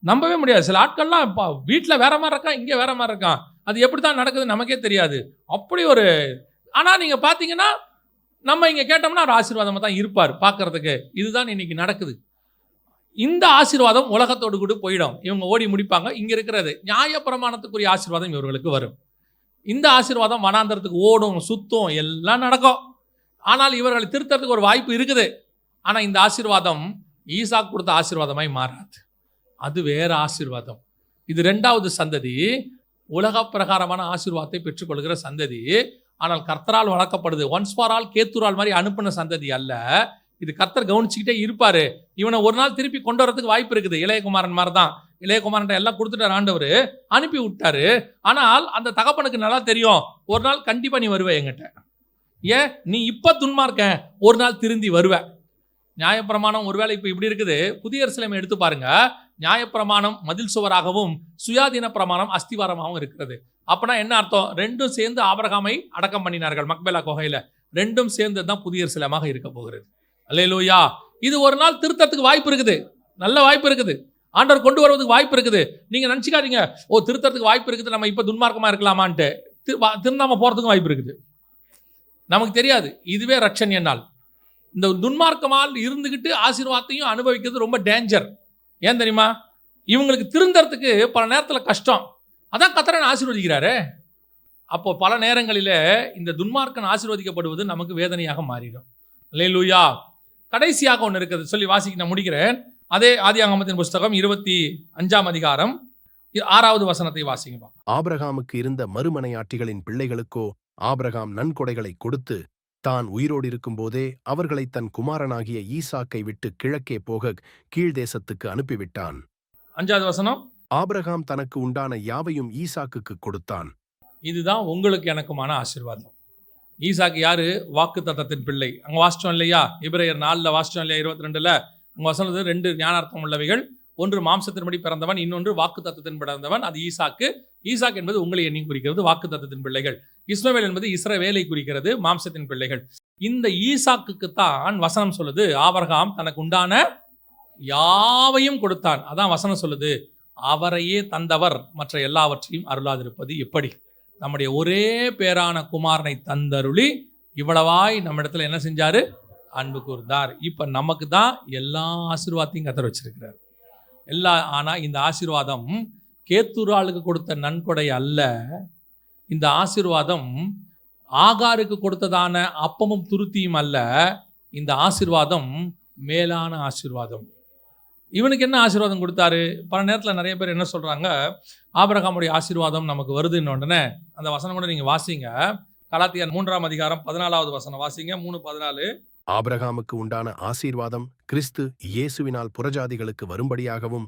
A: நம்பவே முடியாது. சில ஆட்கள்லாம் இப்போ வீட்டில் வேற மாதிரி இருக்கான், இங்கே வேற மாதிரி இருக்கான். அது எப்படி தான் நடக்குது நமக்கே தெரியாது. அப்படி ஒரு ஆனால் நீங்கள் பார்த்தீங்கன்னா நம்ம இங்கே கேட்டோம்னா ஒரு ஆசீர்வாதமாக தான் இருப்பார் பார்க்கறதுக்கு. இதுதான் இன்னைக்கு நடக்குது. இந்த ஆசீர்வாதம் உலகத்தோடு கூட போயிடும், இவங்க ஓடி முடிப்பாங்க. இங்கே இருக்கிறது நியாயப்பிரமாணத்துக்குரிய ஆசீர்வாதம் இவர்களுக்கு வரும். இந்த ஆசீர்வாதம் வனாந்தரத்துக்கு ஓடும், சுத்தம், எல்லாம் நடக்கும். ஆனால் இவர்களை திருத்தறதுக்கு ஒரு வாய்ப்பு இருக்குது. ஆனால் இந்த ஆசீர்வாதம் ஈசாக்கு கொடுத்த ஆசீர்வாதமாய் மாறாது, அது வேற ஆசீர்வாதம். இது 2வது சந்ததி, உலக பிரகாரமான ஆசீர்வாதத்தை பெற்றுக்கொள்கிற சந்ததி. ஆனால் கர்த்தரால் வளர்க்கப்படுது. ஒன்ஸ் ஃபார் ஆல் கேத்துரால் மாதிரி அனுப்பின சந்ததி அல்ல. இது கர்த்தர் கவனிச்சுக்கிட்டே இருப்பாரு. இவனை ஒரு நாள் திருப்பி கொண்டு வரதுக்கு வாய்ப்பு இருக்குது. இளையகுமாரன் மாதிரி தான். இளையகுமாரன் எல்லாம் கொடுத்துட்டார், ஆண்டவர் அனுப்பி விட்டாரு. ஆனால் அந்த தகப்பனுக்கு நல்லா தெரியும், ஒரு நாள் கண்டிப்பா நீ வருவ என்கிட்ட. ஏன் நீ இப்ப துன்மார்க்க, ஒரு நாள் திருந்தி வருவ. நியாயப்பிரமாணம் ஒருவேளை இப்போ இப்படி இருக்குது. புதிய எருசலேமை எடுத்து பாருங்க. நியாயப்பிரமாணம் மதில் சுவராகவும் சுயாதீன பிரமாணம் அஸ்திவாரமாகவும் இருக்கிறது. அப்பனா என்ன அர்த்தம், ரெண்டும் சேர்ந்து ஆபிரகாமை அடக்கம் பண்ணினார்கள் மக்பேலா குகையில. ரெண்டும் சேர்ந்து தான் புதிய எருசலேமாக இருக்க போகிறது. அல்லேலூயா. இது ஒரு நாள் திருத்தத்துக்கு வாய்ப்பு இருக்குது, நல்ல வாய்ப்பு இருக்குது. ஆண்டவர் கொண்டு வருவதுக்கு வாய்ப்பு இருக்குது. நீங்க நினைச்சுக்காதீங்க திருத்தத்துக்கு வாய்ப்பு இருக்குது, நம்ம இப்ப துன்மார்க்கமா இருக்கலாமான்ட்டு. திருந்தாம போறதுக்கும் வாய்ப்பு இருக்குது, நமக்கு தெரியாது. இதுவே ரட்சணிய நாள். இந்த துன்மார்க்கமால் இருந்துகிட்டு ஆசீர்வாதத்தையும் அனுபவிக்கிறது ரொம்ப டேஞ்சர். ஏன் தெரியுமா, இவங்களுக்கு திருந்தறதுக்கு பல நேரத்தில் கஷ்டம். அதான் கர்த்தர் ஆசீர்வதிக்கிறாரு. அப்போ பல நேரங்களில் இந்த துன்மார்க்கன் ஆசீர்வதிக்கப்படுவது நமக்கு வேதனையாக மாறிடும். அல்லேலூயா. கடைசியாக ஒன்று இருக்குது, சொல்லி வாசிக்க நான் முடிக்கிறேன். அதே ஆதியாகமத்தின் புஸ்தகம் 25ஆம் அதிகாரம் 6வது வசனத்தை வாசிங்க.
B: ஆபிரகாமுக்கு இருந்த மறுமனையாட்டிகளின் பிள்ளைகளுக்கோ ஆபிரகாம் நன்கொடைகளை கொடுத்து தான் உயிரோடு இருக்கும்போதே அவர்களை தன் குமாரனாகிய ஈசாக்கை விட்டு கிழக்கே போக கீழ்தேசத்துக்கு அனுப்பிவிட்டான்.
A: 5வது வசனம்,
B: ஆபிரகாம் தனக்கு உண்டான யாவையும் ஈசாக்குக்கு கொடுத்தான்.
A: இதுதான் உங்களுக்கு எனக்குமான ஆசீர்வாதம். ஈசாக்கு யாரு, வாக்கு தத்தத்தின் பிள்ளை. அங்க வாசிச்சோம் இல்லையா, எபிரேயர் 4 வாசிச்சோம் இல்லையா, 22 அங்க வசனது 2 ஞானார்த்தம் உள்ளவைகள். ஒன்று மாம்சத்தின்படி பிறந்தவன், இன்னொன்று வாக்கு தத்தத்தின் பிறந்தவன். அது ஈசாக்கு. ஈசாக்கு என்பது உங்களை எண்ணி குறிக்கிறது, வாக்கு தத்தத்தின் பிள்ளைகள். இஸ்மவேல் என்பது இஸ்ரவேலை குறிக்கிறது, மாம்சத்தின் பிள்ளைகள். இந்த ஈசாக்குக்குத்தான் வசனம் சொல்லுது ஆபிரகாம் தனக்கு உண்டான யாவையும் கொடுத்தான். அதான் வசனம் சொல்லுது, அவரையே தந்தவர் மற்ற எல்லாவற்றையும் அருளாதிருப்பது எப்படி. நம்முடைய ஒரே பேரான குமாரனை தந்தருளி இவ்வளவாய் நம்ம இடத்துல என்ன செஞ்சாரு, அன்பு கூர்ந்தார். இப்ப நமக்கு தான் எல்லா ஆசீர்வாதத்தையும் கர்த்தர் வச்சிருக்கிறார். ஆனால் இந்த ஆசீர்வாதம் கேத்தூராளுக்கு கொடுத்த நன்கொடை அல்ல. இந்த ஆசீர்வாதம் ஆகாருக்கு கொடுத்ததான அப்பமும் துருத்தியும் அல்ல. இந்த ஆசீர்வாதம் மேலான ஆசீர்வாதம். இவனுக்கு என்ன ஆசீர்வாதம் கொடுத்தாரு? பல நேரத்தில் நிறைய பேர் என்ன சொல்றாங்க, ஆபிரகாமுடைய ஆசீர்வாதம் நமக்கு வருதுன்னு உடனே அந்த வசனம் கூட நீங்க வாசிங்க. கலாத்தியர் 3ஆம் அதிகாரம் 14வது வசனம் வாசிங்க. 3:14.
B: ஆபிரகாமுக்கு உண்டான ஆசீர்வாதம் கிறிஸ்து இயேசுவினால் புறஜாதிகளுக்கு வரும்படியாகவும்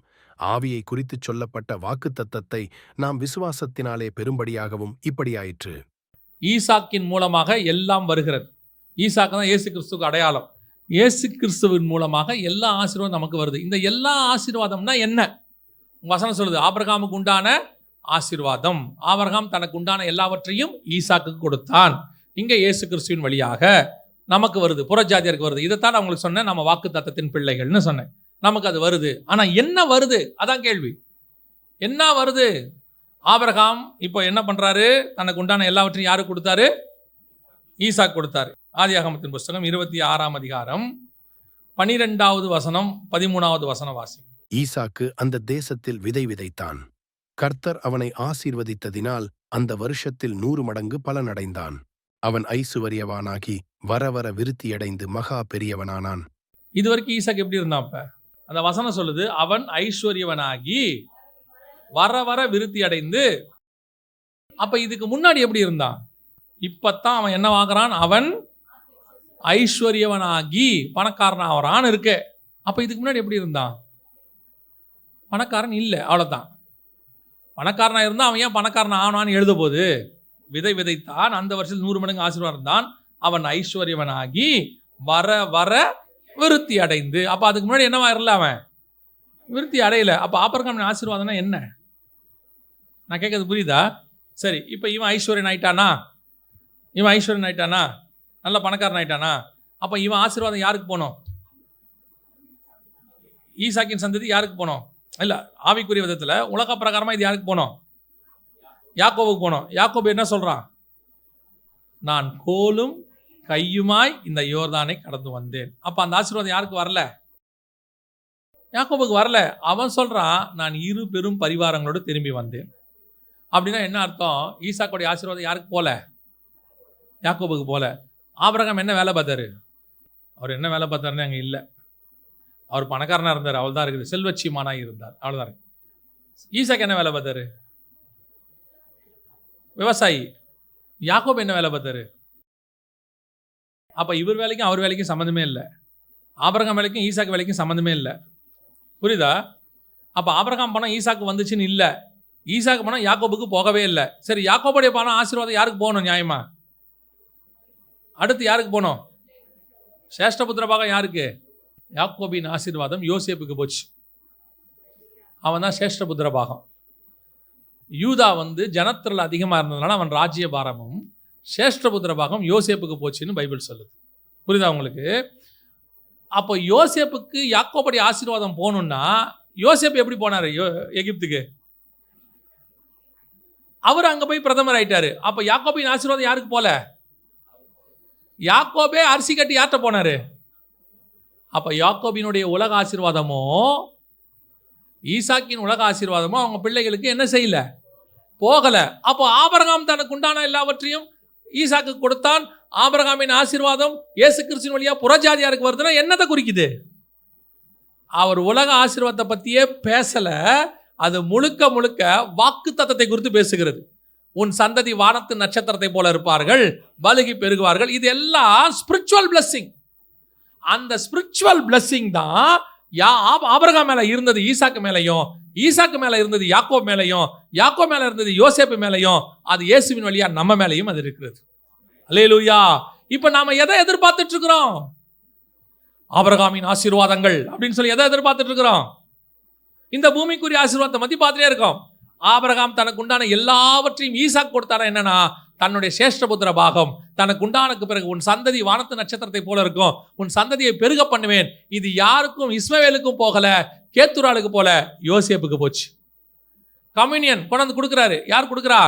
B: ஆவியை குறித்து சொல்லப்பட்ட வாக்குத்தத்தத்தை நாம் விசுவாசத்தினாலே பெறும்படியாகவும் இப்படியாயிற்று.
A: ஈசாக்கின் மூலமாக எல்லாம் வருகிறது. ஈசாக்கு தான் இயேசு கிறிஸ்துவுக்கு அடையாளம். இயேசு கிறிஸ்துவின் மூலமாக எல்லா ஆசீர்வாதம் நமக்கு வருது. இந்த எல்லா ஆசீர்வாதம்னா என்ன? வசனம் சொல்லுது, ஆபிரகாமுக்கு உண்டான ஆசீர்வாதம். ஆபிரகாம் தனக்கு உண்டான எல்லாவற்றையும் ஈசாக்கு கொடுத்தான். இங்க இயேசு கிறிஸ்துவின் வழியாக நமக்கு வருது, புறஜாதியருக்கு வருது. இதைத்தான் அவங்களுக்கு சொன்னேன், நம்ம வாக்கு தத்தத்தின் பிள்ளைகள்னு சொன்னேன். நமக்கு அது வருது. ஆனா என்ன வருது, அதான் கேள்வி. என்ன வருது? ஆபிரகாம் இப்போ என்ன பண்றாரு? தனக்கு உண்டான எல்லாவற்றையும் யாருக்கு கொடுத்தாரு? ஈசாக்கு கொடுத்தாரு. ஆதியாகமத்தின் புஸ்தகம் 26ஆம் அதிகாரம் 12வது வசனம் 13வது வசனம் வாசி.
B: ஈசாக்கு அந்த தேசத்தில் விதை விதைத்தான். கர்த்தர் அவனை ஆசீர்வதித்ததினால் அந்த வருஷத்தில் 100 மடங்கு பலனடைந்தான். அவன் ஐசுவரியவானாகி வர வர விருத்தியடைந்து மகா பெரியவனானான்.
A: இதுவரைக்கும் ஈசாக்கு எப்படி இருந்தான்? அப்ப அந்த வசனம் சொல்லுது, அவன் ஐஸ்வர்யவனாகி வர வர விருத்தி அடைந்து. அப்ப இதுக்கு முன்னாடி எப்படி இருந்தான்? இப்பத்தான் அவன் என்னவாகிறான்? அவன் ஐஸ்வர்யவனாகி பணக்காரன் ஆகிறான் இருக்கு. அப்ப இதுக்கு முன்னாடி எப்படி இருந்தான்? பணக்காரன் இல்லை, அவ்வளோதான். பணக்காரனாக இருந்தால் அவன் ஏன் பணக்காரன் ஆனான்னு எழுத போது, விதை விதைத்தான், அந்த வருஷத்தில் 100 மடங்கு ஆசீர்வாதம் இருந்தான், அவன் ஐஸ்வர்யவனாகி வர வர விருத்தி அடைந்து. அப்போ அதுக்கு முன்னாடி என்னவா இருல? அவன் விருத்தி அடையலை. அப்போ ஆபிரகாமின் ஆசீர்வாதம்னா என்ன? நான் கேட்கறது புரியுதா? சரி, இப்போ இவன் ஐஸ்வர்யன் ஆயிட்டானா? நல்ல பணக்காரன் ஆயிட்டானா? அப்போ இவன் ஆசீர்வாதம் யாருக்கு போனோம்? ஈசாக்கின் சந்ததி யாருக்கு போனோம்? இல்லை, ஆவிக்குரிய விதத்தில் உலக பிரகாரமாக இது யாருக்கு போனோம்? யாக்கோபுக்கு போனோம். யாக்கோபு என்ன சொல்கிறான்? நான் கோலும் கையுமாய் இந்த யோர்தானை கடந்து வந்தேன். அப்போ அந்த ஆசீர்வாதம் யாருக்கு வரல? யாக்கோபுக்கு வரல. அவன் சொல்கிறான், நான் 2 பெரும் பரிவாரங்களோடு திரும்பி வந்தேன். அப்படின்னா என்ன அர்த்தம்? ஈசாக்குடைய ஆசீர்வாதம் யாருக்கு போல? யாக்கோபுக்கு போல. ஆபிரகாம் என்ன வேலை பார்த்தாரு? அவர் என்ன வேலை பார்த்தாருன்னு அங்கே இல்லை. அவர் பணக்காரனாக இருந்தார், அவள் தான் இருக்குது. செல்வச்சியமானாக இருந்தார், அவ்வளோதான் இருக்கு. ஈசாக்கு என்ன வேலை பார்த்தாரு? விவசாயி. யாக்கோபு என்ன வேலை பார்த்தாரு? அப்போ இவர் வேலைக்கும் அவர் வேலைக்கும் சம்மந்தமே இல்லை. ஆபிரகாம் வேலைக்கும் ஈசாக்கு வேலைக்கும் சம்மந்தமே இல்லை. புரியுதா? அப்போ ஆபிரகாம் பணம் ஈசாக்கு வந்துச்சுன்னு இல்லை, ஈசாக்கு பணம் யாக்கோபுக்கு போகவே இல்லை. சரி, யாக்கோபுடைய பணம் ஆசீர்வாதம் யாருக்கு போகணும்? நியாயமா அடுத்து யாருக்கு போகணும்? சேஷ்டபுத்திர பாகம் யாருக்கு? யாக்கோபின் ஆசீர்வாதம் யோசேப்புக்கு போச்சு. அவன் தான் சேஷ்டபுத்திர பாகம். யூதா ஜனத்திரல் அதிகமாக இருந்ததுனால அவன் ராஜ்ய பாரமும், சேஷ்டபுத்திர பாகம் யோசேப்புக்கு போச்சுன்னு பைபிள் சொல்லுது. புரியுதா உங்களுக்கு? அப்போ யோசேப்புக்கு யாக்கோபுடைய ஆசீர்வாதம் போகணும்னா யோசேப்பு எப்படி போனார் எகிப்துக்கு? அவர் அங்கே போய் பிரதமர் ஆயிட்டாரு. அப்போ யாக்கோபின் ஆசீர்வாதம் யாருக்கு போல? யாக்கோபே அரிசி கட்டி யார்கிட்ட போனாரு? அப்போ யாக்கோபினுடைய உலக ஆசீர்வாதமோ ஈசாக்கின் உலக ஆசீர்வாதமோ அவங்க பிள்ளைகளுக்கு என்ன செய்யல? போகலை. அப்போ ஆபிரகாம் தனக்கு உண்டான எல்லாவற்றையும் ஈசாக்கு கொடுத்தான். ஆபிரகாமின் ஆசீர்வாதம் இயேசு கிறிஸ்துவின் வழியா புறஜாதியாருக்கு வருதுன்னா என்னத்தை குறிக்குது? அவர் உலக ஆசீர்வாதத்தை பற்றியே பேசலை. அது முழுக்க முழுக்க வாக்கு தத்தத்தை குறித்து பேசுகிறது. உன் சந்ததி வானத்து நட்சத்திரத்தை போல இருப்பார்கள், பலுகி பெருகுவார்கள். இது எல்லாம் ஸ்பிரிச்சுவல் பிளெஸிங். அந்த ஸ்பிரிச்சுவல் பிளெஸிங் தான் ஆபிரகாம் மேல இருந்தது ஈசாக்கு மேலையும், ஈசாக்கு மேல இருந்தது யாக்கோப் மேலையும், யாக்கோப் மேல இருந்தது யோசேப்பு மேலையும், அது இயேசுவின் வழியா நம்ம மேலையும் அது இருக்கிறது. அல்லேலூயா. இப்ப நாம எதை எதிர்பார்த்துட்டு இருக்கிறோம்? ஆபிரகாமின் ஆசீர்வாதங்கள் அப்படின்னு சொல்லி எதை எதிர்பார்த்துட்டு இருக்கிறோம்? இந்த பூமிக்குரிய ஆசீர்வாதத்தை பத்தி பார்த்துட்டே இருக்கோம். ஆபிரகாம் தனக்கு உண்டான எல்லாவற்றையும் ஈசாக்கு கொடுத்தாரா? என்னன்னா தன்னுடைய சேஷ்டபுத்திர பாகம் தனக்கு உண்டானக்கு பிறகு உன் சந்ததி வானத்து நட்சத்திரத்தை போல இருக்கும், உன் சந்ததியை பெருக பண்ணுவேன். இது யாருக்கும் இஸ்மவேலுக்கும் போகல, கேத்துராளுக்கு போல யோசேப்புக்கு போச்சு. கம்யூனியன் கொண்டாந்து கொடுக்குறாரு. யார் கொடுக்குறா?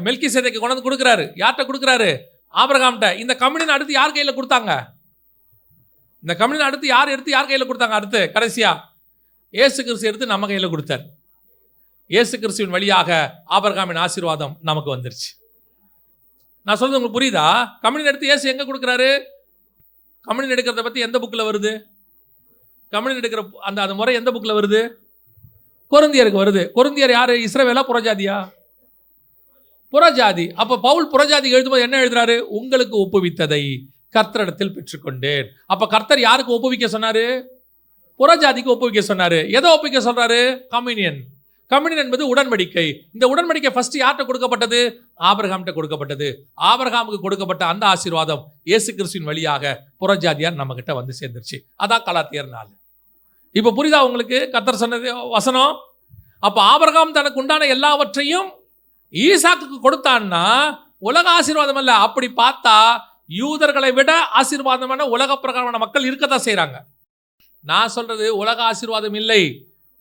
A: மெல்கிசேதேக்கு கொண்டாந்து கொடுக்குறாரு. யார்கிட்ட கொடுக்குறாரு? ஆபிரகாம்கிட்ட. இந்த கம்யூனியன் அடுத்து யார் கையில் கொடுத்தாங்க? இந்த கம்யூனியன் அடுத்து யார் கையில் கொடுத்தாங்க? அடுத்து கடைசியா இயேசு கிறிஸ்து எடுத்து நம்ம கையில் கொடுத்தார். இயேசு கிறிஸ்துவின் வழியாக ஆபிரகாமின் ஆசீர்வாதம் நமக்கு வந்துருச்சு. நான் சொல்றது உங்களுக்கு புரியுதா? கம்யூனியன் எடுத்து இயேசு எங்க கொடுக்குறாரு? கம்யூனியன் எடுக்கிறத பற்றி எந்த புக்கில் வருது? கம்யூனியன் எடுக்கிற அந்த முறை எந்த புக்கில் வருது? கொரிந்தியருக்கு வருது. கொரிந்தியர் யாரு? இஸ்ரவேலா புறஜாதியா? புறஜாதி. அப்போ பவுல் புறஜாதி எழுதும்போது என்ன எழுதுறாரு? உங்களுக்கு ஒப்புவித்ததை கர்த்தரிடத்தில் பெற்றுக்கொண்டேன். அப்போ கர்த்தர் யாருக்கு ஒப்புவிக்க சொன்னாரு? புறஜாதிக்கு ஒப்புவிக்க சொன்னாரு. எதை ஒப்புவிக்க சொல்றாரு? கம்யூனியன். கம்யூனியன் என்பது உடன்படிக்கை. இந்த உடன்படிக்கை ஃபர்ஸ்ட் யார்கிட்ட கொடுக்கப்பட்டது? ஆபிரகாம்கிட்ட கொடுக்கப்பட்டது. ஆபிரகாமுக்கு கொடுக்கப்பட்ட அந்த ஆசீர்வாதம் இயேசு கிறிஸ்துவின் வழியாக புறஜாதியார் நம்ம கிட்ட வந்து சேர்ந்துருச்சு. அதான் கலாத்தியர் 4. இப்போ புரியுதா உங்களுக்கு கர்த்தர் சொன்னது வசனம்? அப்போ ஆபிரகாம் தனக்கு உண்டான எல்லாவற்றையும் ஈசாக்கு கொடுத்தான்னா உலக ஆசீர்வாதம் அல்ல. அப்படி பார்த்தா யூதர்களை விட ஆசீர்வாதமான உலக பிரகாரமான மக்கள் இருக்கத்தான் செய்கிறாங்க. நான் சொல்றது உலக ஆசீர்வாதம் இல்லை,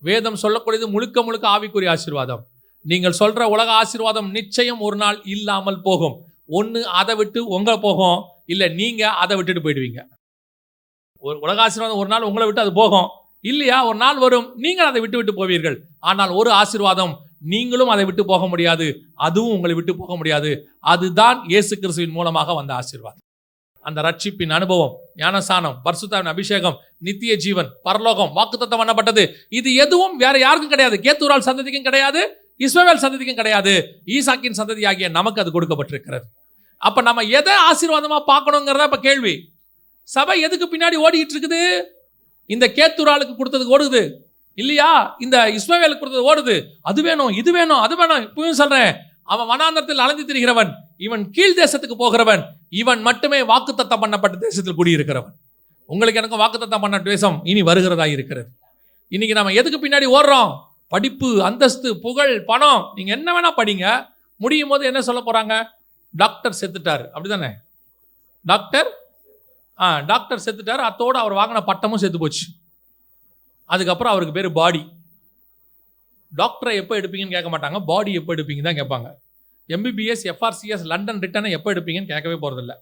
A: வேதம் சொல்லக்கூடியது முழுக்க முழுக்க ஆவிக்குரிய ஆசீர்வாதம். நீங்கள் சொல்ற உலக ஆசீர்வாதம் நிச்சயம் ஒரு நாள் இல்லாமல் போகும். ஒன்று அதை விட்டு உங்களை போகும், இல்லை நீங்க அதை விட்டுட்டு போயிடுவீங்க. ஒரு உலக ஆசீர்வாதம் ஒரு நாள் உங்களை விட்டு அது போகும், இல்லையா? ஒரு நாள் வரும் நீங்கள் அதை விட்டு விட்டு போவீர்கள். ஆனால் ஒரு ஆசீர்வாதம் நீங்களும் அதை விட்டு போக முடியாது, அதுவும் உங்களை விட்டு போக முடியாது. அதுதான் இயேசு கிறிஸ்துவின் மூலமாக வந்த ஆசீர்வாதம். அந்த ரட்சிப்பின் அனுபவம், ஞானஸ்நானம், பரிசுத்தாவின் அபிஷேகம், நித்திய ஜீவன், பரலோகம், வாக்குத்தத்தம் பண்ணப்பட்டது. இது எதுவும் வேற யாருக்கும் கிடையாது. கேத்தூரால் சந்ததிக்கும் கிடையாது, இஸ்மவேல் சந்ததிக்கும் கிடையாது. ஈசாக்கின் சந்ததி ஆகிய நமக்கு அது கொடுக்கப்பட்டிருக்கிறது. அப்ப நம்ம எதை ஆசீர்வாதமா பார்க்கணுங்கிறத இப்ப கேள்வி. சபை எதுக்கு பின்னாடி ஓடிட்டு இருக்குது? இந்த கேத்தூராளுக்கு கொடுத்தது ஓடுது இல்லையா? இந்த இஸ்மவேலுக்கு கொடுத்தது ஓடுது. அது வேணும், இது வேணும், அது வேணும். இப்பவும் சொல்றேன், அவன் வனாந்தரத்தில் அலைந்து திரிகிறவன், இவன் கீழ் தேசத்துக்கு போகிறவன், இவன் மட்டுமே வாக்குத்தத்தம் பண்ணப்பட்ட தேசத்தில் குடியிருக்கிறவன். உங்களுக்கு எனக்கு வாக்குத்தத்தம் பண்ண தேசம் இனி வருகிறதா இருக்கிறது. இன்னைக்கு நம்ம எதுக்கு பின்னாடி ஓடுறோம்? படிப்பு, அந்தஸ்து, புகழ், பணம். நீங்க என்ன வேணா படிங்க, முடியும் போது என்ன சொல்ல போறாங்க? டாக்டர் செத்துட்டார், அப்படிதானே? டாக்டர் செத்துட்டார், அத்தோடு அவர் வாங்கின பட்டமும் செத்து போச்சு. அதுக்கப்புறம் அவருக்கு பேர் பாடி. டாக்டரை எப்போ எடுப்பீங்கன்னு கேட்க மாட்டாங்க, பாடி எப்போ எடுப்பீங்க தான் கேட்பாங்க. MBBS, FRCS, லண்டன் ரிட்டனை எப்போ எடுப்பீங்கன்னு கேட்கவே போகிறதில்ல.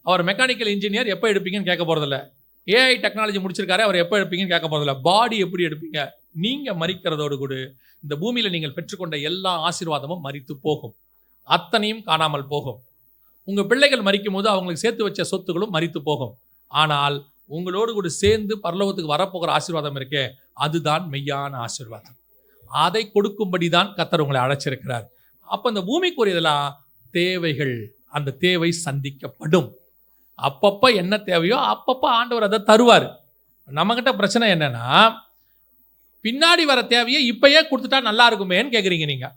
A: அவர் மெக்கானிக்கல் இன்ஜினியர் எப்போ எடுப்பீங்கன்னு கேட்க போகிறதில்ல. AI டெக்னாலஜி முடிச்சிருக்காரு, அவர் எப்போ எடுப்பீங்கன்னு கேட்க போகிறதில்ல. பாடி எப்படி எடுப்பீங்க? நீங்கள் மரிக்கிறதோடு கூட இந்த பூமியில் நீங்கள் பெற்றுக்கொண்ட எல்லா ஆசீர்வாதமும் மரித்து போகும், அத்தனையும் காணாமல் போகும். உங்கள் பிள்ளைகள் மரிக்கும் போது அவங்களுக்கு சேர்த்து வச்ச சொத்துகளும் மரித்து போகும். ஆனால் உங்களோடு கூட சேர்ந்து பரலோகத்துக்கு வரப்போகிற ஆசீர்வாதம் இருக்கே, அதுதான் மெய்யான ஆசீர்வாதம். அதை கொடுக்கும்படி தான் கர்த்தர் உங்களை அழைச்சிருக்கிறார். அப்போ இந்த பூமிக்குரியதெல்லாம் தேவைகள், அந்த தேவை சந்திக்கப்படும். அப்பப்போ என்ன தேவையோ அப்பப்போ ஆண்டவர் அதை தருவார். நம்மகிட்ட பிரச்சனை என்னன்னா, பின்னாடி வர தேவையை இப்பயே கொடுத்துட்டா நல்லா இருக்குமேன்னு கேட்குறீங்க. நீங்கள்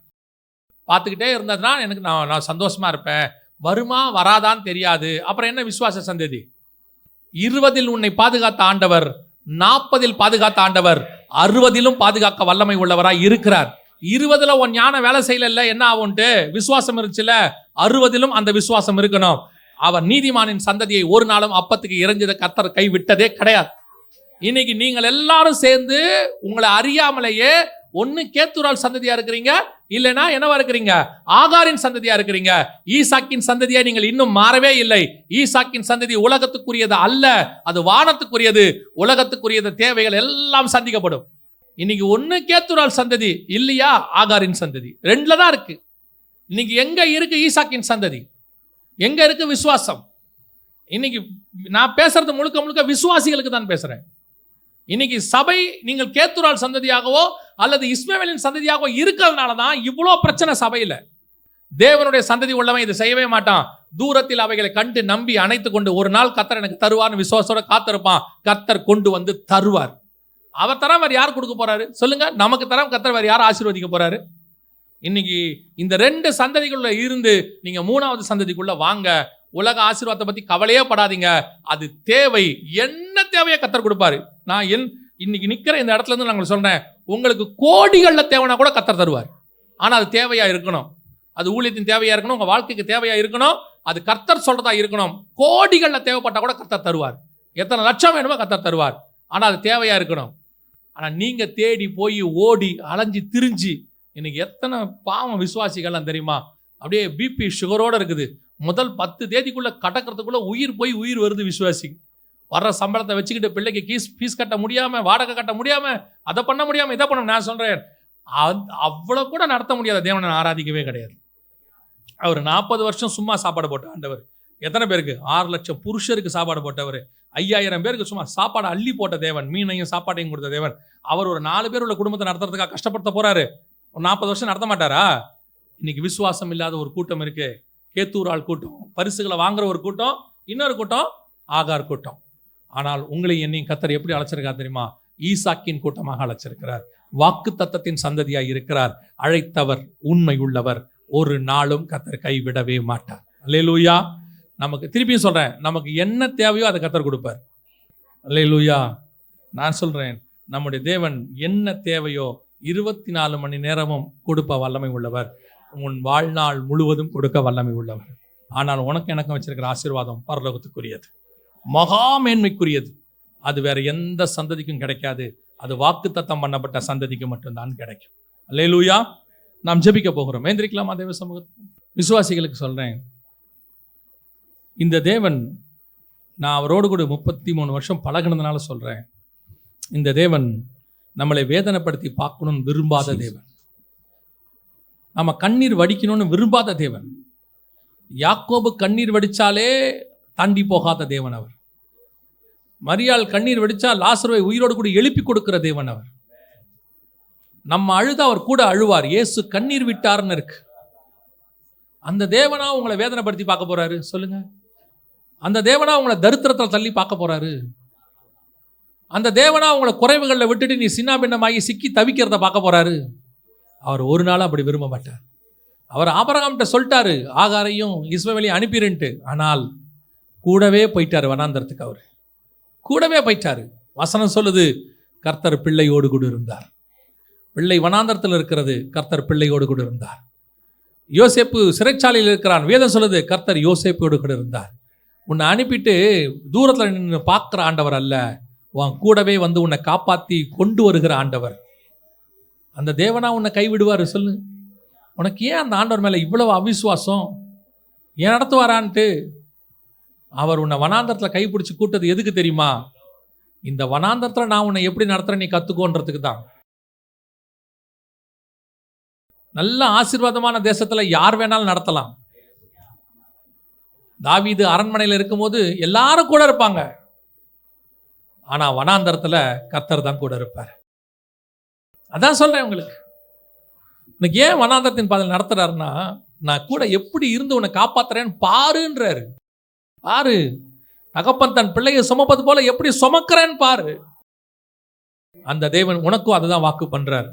A: பார்த்துக்கிட்டே இருந்ததுனா எனக்கு நான் சந்தோஷமாக இருப்பேன், வருமா வராதான்னு தெரியாது. அப்புறம் என்ன விசுவாச சந்ததி? 20 உன்னை பாதுகாத்த ஆண்டவர், 40 பாதுகாத்த ஆண்டவர், 60 பாதுகாக்க வல்லமை உள்ளவராய் இருக்கிறார். 20 உன் ஞான வேலை செய்யல, என்ன ஆகும்ட்டு? விசுவாசம் இருந்துச்சுல, 60 அந்த விசுவாசம் இருக்கணும். அவர் நீதிமானின் சந்ததியை ஒரு நாளும் அப்பத்துக்கு இறைஞ்சதை கர்த்தர் கை விட்டதே கிடையாது. இன்னைக்கு நீங்கள் எல்லாரும் சேர்ந்து உங்களை அறியாமலேயே ஒன்னு கேத்தூரால் சந்ததியா இருக்கிறீங்க, இல்லைன்னா என்னவா இருக்கிறீங்க? ஆகாரின் சந்ததியா இருக்கிறீங்க. ஈசாக்கின் சந்ததியா நீங்கள் இன்னும் மாறவே இல்லை. ஈசாக்கின் சந்ததி உலகத்துக்குரியது அல்ல, அது வானத்துக்குரியது. உலகத்துக்குரியது தேவைகள் எல்லாம் சந்திக்கப்படும். இன்னைக்கு ஒன்னு கேத்தூரால் சந்ததி, இல்லையா ஆகாரின் சந்ததி. 2ல தான் இருக்கு. இன்னைக்கு எங்க இருக்கு ஈசாக்கின் சந்ததி? எங்க இருக்கு விசுவாசம்? இன்னைக்கு நான் பேசுறது முழுக்க முழுக்க விசுவாசிகளுக்கு தான் பேசுறேன். இன்னைக்கு சபை நீங்கள் கேத்தூரால் சந்ததியாகவோ அல்லது இஸ்மவேலின் சந்ததியாகவோ இருக்கிறதுனால தான் இவ்வளோ பிரச்சனை சபையில். தேவனுடைய சந்ததி உள்ளவன் இதை செய்யவே மாட்டான். தூரத்தில் அவைகளை கண்டு நம்பி அணைத்து கொண்டு ஒரு நாள் கர்த்தர் எனக்கு தருவார்னு விசுவாசத்தோட காத்திருப்பான். கர்த்தர் கொண்டு வந்து தருவார். அவர் தராம வேறு யார் கொடுக்க போறாரு சொல்லுங்க? நமக்கு தராம கர்த்தர் வேறு யார் ஆசீர்வதிக்க போறாரு? இன்னைக்கு இந்த 2 சந்ததிக்குள்ள இருந்து நீங்க 3வது சந்ததிக்குள்ள வாங்க. உலக ஆசீர்வாதத்தை பத்தி கவலையே படாதீங்க. அது தேவை, என்ன தேவையை கர்த்தர் கொடுப்பாரு. நான் இன்னைக்கு நிக்கிற இந்த இடத்துல இருந்து நாங்கள் சொல்றேன், உங்களுக்கு கோடிகள்ல தேவைனா கூட கர்த்தர் தருவார். ஆனா அது தேவையா இருக்கணும், அது ஊழியத்தின் தேவையா இருக்கணும், உங்க வாழ்க்கைக்கு தேவையா இருக்கணும், அது கர்த்தர் சொல்றதா இருக்கணும். கோடிகள்ல தேவைப்பட்டா கூட கர்த்தர் தருவார். எத்தனை லட்சம் வேணுமோ கர்த்தர் தருவார். ஆனா அது தேவையா இருக்கணும். ஆனா நீங்க தேடி போய் ஓடி அலைஞ்சு திரிஞ்சு இன்னைக்கு எத்தனை பாவம் விசுவாசிகள்லாம் தெரியுமா? அப்படியே பிபி சுகரோட இருக்குது. முதல் 10 தேதிக்குள்ள கடக்கிறதுக்குள்ள உயிர் போய் உயிர் வருது விசுவாசி. வர்ற சம்பளத்தை வச்சுக்கிட்டு பிள்ளைக்கு ஃபீஸ் கட்ட முடியாம, வாடகை கட்ட முடியாம, அதை பண்ண முடியாம, இதை பண்ண. நான் சொல்றேன், அவ்வளோ கூட நடத்த முடியாத தேவனை ஆராதிக்கவே கிடையாது. அவர் 40 வருஷம் சும்மா சாப்பாடு போட்ட ஆண்டவர். எத்தனை பேருக்கு? 6 லட்சம் புருஷருக்கு சாப்பாடு போட்டவர். 5000 பேருக்கு சும்மா சாப்பாடு அள்ளி போட்ட தேவன், மீனையும் சாப்பாட்டையும் கொடுத்த தேவன். அவர் ஒரு 4 பேர் உள்ள குடும்பத்தை நடத்துறதுக்காக கஷ்டப்படுத்த போறாரு. ஒரு 40 வருஷம் நடத்த மாட்டாரா? இன்னைக்கு விசுவாசம் இல்லாத ஒரு கூட்டம் இருக்கு. கேத்தூரால் கூட்டம், பரிசுகளை வாங்குற ஒரு கூட்டம், இன்னொரு கூட்டம் ஆகார் கூட்டம். ஆனால் உங்களை என்னையும் கர்த்தர் எப்படி அழைச்சிருக்கார் தெரியுமா? ஈசாக்கின் கூட்டமாக அழைச்சிருக்கிறார். வாக்கு தத்தத்தின் சந்ததியாய் இருக்கிறார். அழைத்தவர் உண்மை உள்ளவர், ஒரு நாளும் கர்த்தர் கைவிடவே மாட்டார். அல்லேலூயா. நமக்கு திருப்பியும் சொல்றேன், நமக்கு என்ன தேவையோ அதை கர்த்தர் கொடுப்பார். அல்லேலூயா. நான் சொல்றேன், நம்முடைய தேவன் என்ன தேவையோ 24 மணி நேரமும் கொடுப்ப வல்லமை உள்ளவர். உன் வாழ்நாள் முழுவதும் கொடுக்க வல்லமை உள்ளவர். ஆனால் உனக்கு எனக்கு வச்சிருக்கிற ஆசீர்வாதம் பரலோகத்துக்குரியது, மகா மேன்மைக்குரியது. அது வேற எந்த சந்ததிக்கும் கிடைக்காது. அது வாக்குத்தத்தம் பண்ணப்பட்ட சந்ததிக்கு மட்டும்தான் கிடைக்கும். அல்லேலூயா. நாம் ஜெபிக்க போகிறோம். ஏந்திரிக்கலாமா தேவ சமூகத்தில்? விசுவாசிகளுக்கு சொல்றேன், இந்த தேவன், நான் அவரோடு கூட 33 வருஷம் பழகினதுனால சொல்றேன், இந்த தேவன் நம்மளை வேதனைப்படுத்தி பார்க்கணும்னு விரும்பாத தேவன், நம்ம கண்ணீர் வடிக்கணும்னு விரும்பாத தேவன். யாக்கோபு கண்ணீர் வடிச்சாலே தாண்டி போகாத தேவன் அவர். மரியாள் கண்ணீர் வடிச்சா லாசருவை உயிரோடு கூட எழுப்பி கொடுக்கிற தேவன் அவர். நம்ம அழுத அவர் கூட அழுவார். இயேசு கண்ணீர் விட்டார்னு இருக்கு. அந்த தேவனா உங்களை வேதனைப்படுத்தி பார்க்க போறாரு? சொல்லுங்க. அந்த தேவனா உங்களை தரித்திரத்தில் தள்ளி பார்க்க போறாரு? அந்த தேவனா உங்களை குறைவுகளில் விட்டுட்டு நீ சின்ன பின்னமாகி சிக்கி தவிக்கிறத பார்க்க போறாரு? அவர் ஒரு நாள் அப்படி விரும்ப மாட்டார். அவர் ஆபிரகாம்கிட்ட சொல்லிட்டாரு, ஆகாரையும் இஸ்மவேலையும் அனுப்பிருன்ட்டு. ஆனால் கூடவே போயிட்டாரு வனாந்தரத்துக்கு. அவர் கூடவே போயிட்டாரு. வசனம் சொல்லுது, கர்த்தர் பிள்ளையோடு கூட இருந்தார். பிள்ளை வனாந்தரத்தில் இருக்கிறது, கர்த்தர் பிள்ளையோடு கூட இருந்தார். யோசேப்பு சிறைச்சாலையில் இருக்கிறான், வேதம் சொல்லுது கர்த்தர் யோசேப்போடு கூட இருந்தார். உன்னை அனுப்பிட்டு தூரத்தில் நின்று பார்க்குற ஆண்டவர் அல்ல, உன் கூடவே வந்து உன்னை காப்பாற்றி கொண்டு வருகிற ஆண்டவர். அந்த தேவனா உன்னை கைவிடுவார்? சொல்லு. உனக்கு ஏன் அந்த ஆண்டவர் மேலே இவ்வளவு அவிசுவாசம்? ஏன் நடத்துவாரான்ட்டு? அவர் உன்னை வனாந்தரத்தில் கைப்பிடிச்சு கூட்டது எதுக்கு தெரியுமா? இந்த வனாந்தரத்தில் நான் உன்னை எப்படி நடத்துகிறேன் நீ கற்றுக்கோன்றதுக்கு தான். நல்ல ஆசீர்வாதமான தேசத்தில் யார் வேணாலும் நடத்தலாம். தாவீது அரண்மனையில் இருக்கும்போது எல்லாரும் கூட இருப்பாங்க. ஆனால் வனாந்தரத்தில் கர்த்தர் தான் கூட இருப்பார். அதான் சொல்கிறேன் உங்களுக்கு. இன்னைக்கு ஏன் வனாந்தரத்தின் பாதையில் நடத்துறாருன்னா, நான் கூட எப்படி இருந்து உன்னை காப்பாத்துறேன்னு பாருன்றாரு. பாரு, தகப்பன் தன் பிள்ளையை சுமப்பது போல எப்படி சுமக்கிறேன்னு பாரு. அந்த தேவன் உனக்கும் அதுதான் வாக்கு பண்றாரு.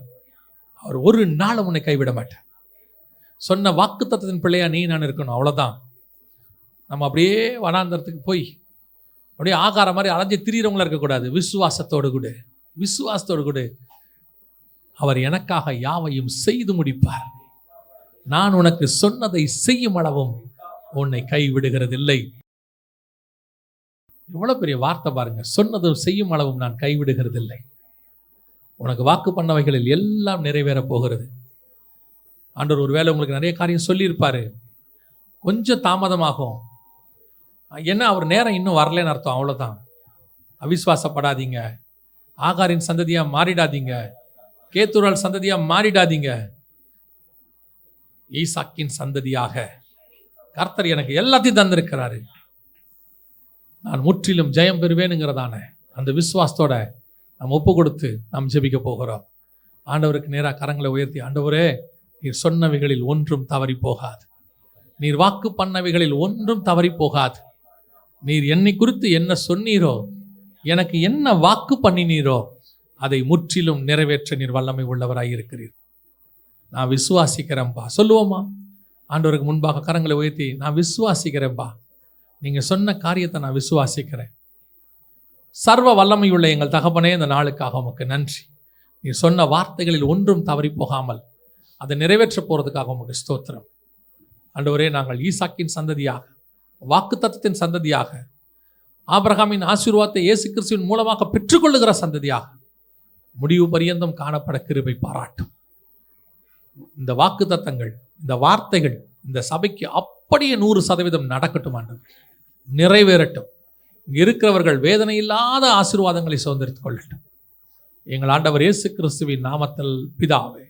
A: அவர் ஒரு நாள் உன்னை கைவிட மாட்டார். சொன்ன வாக்கு தத்தத்தின் பிள்ளையா நீ நான் இருக்கணும், அவ்வளோதான். நம்ம அப்படியே வனாந்தரத்துக்கு போய் அப்படியே ஆகார மாதிரி அலைஞ்சு திரியிறவங்களா இருக்கக்கூடாது. விசுவாசத்தோடு கூட, விசுவாசத்தோடு கூட அவர் எனக்காக யாவையும் செய்து முடிப்பார். நான் உனக்கு சொன்னதை செய்யும் அளவும் உன்னை கைவிடுகிறதில்லை. எவ்வளவு பெரிய வார்த்தை பாருங்க. சொன்னதும் செய்யும் அளவும் நான் கைவிடுகிறதில்லை. உனக்கு வாக்கு பண்ணவைகளில் எல்லாம் நிறைவேற போகிறது. ஆண்டவர் ஒருவேளை உங்களுக்கு நிறைய காரியம் சொல்லியிருப்பாரு, கொஞ்சம் தாமதமாகும். என்ன, அவர் நேரம் இன்னும் வரலன்னு அர்த்தம், அவ்வளோதான். அவிசுவாசப்படாதீங்க. ஆகாரின் சந்ததியா மாறிடாதீங்க. கேத்தூரால் சந்ததியா மாறிடாதீங்க. ஈசாக்கின் சந்ததியாக கர்த்தர் எனக்கு எல்லாத்தையும் தந்திருக்கிறாரு. நான் முற்றிலும் ஜெயம் பெறுவேனுங்கிறதான அந்த விசுவாசத்தோட நாம் ஒப்பு கொடுத்து நாம் ஜெபிக்க போகிறோம். ஆண்டவருக்கு நேராக கரங்களை உயர்த்தி, ஆண்டவரே, நீர் சொன்னவைகளில் ஒன்றும் தவறி போகாது. நீர் வாக்கு பண்ணவைகளில் ஒன்றும் தவறி போகாது. நீர் என்னை குறித்து என்ன சொன்னீரோ, எனக்கு என்ன வாக்கு பண்ணினீரோ அதை முற்றிலும் நிறைவேற்ற நீர் வல்லமை உள்ளவராய் இருக்கிறீர். நான் விசுவாசிக்கிறேன்பா. சொல்லுவோமா? ஆண்டவருக்கு முன்பாக கரங்களை உயர்த்தி, நான் விசுவாசிக்கிறேன்பா, நீங்க சொன்ன காரியத்தை நான் விசுவாசிக்கிறேன். சர்வ வல்லமையுள்ள எங்கள் தகப்பனே, இந்த நாளுக்காக உமக்கு நன்றி. நீ சொன்ன வார்த்தைகளில் ஒன்றும் தவறி போகாமல் அதை நிறைவேற்ற போறதுக்காக உமக்கு ஸ்தோத்திரம். ஆண்டவரே, நாங்கள் ஈசாக்கின் சந்ததியாக, வாக்குத்தத்தத்தின் சந்ததியாக, ஆபிரகாமின் ஆசீர்வாதத்தை இயேசு கிறிஸ்துவின் மூலமாக பெற்றுக்கொள்ளுகிற சந்ததியாக முடிவு பரியந்தம் காணப்பட கிருபை பாராட்டும். இந்த வாக்குத்தத்தங்கள், இந்த வார்த்தைகள் இந்த சபைக்கு அப்படியே 100% நடக்கட்டும். ஆண்டவர் நிறைவேறட்டும். இங்கே இருக்கிறவர்கள் வேதனை இல்லாத ஆசீர்வாதங்களை சுதந்திரித்துக் கொள்ளட்டும். எங்கள் ஆண்டவர் இயேசு கிறிஸ்துவின் நாமத்தில் பிதாவே.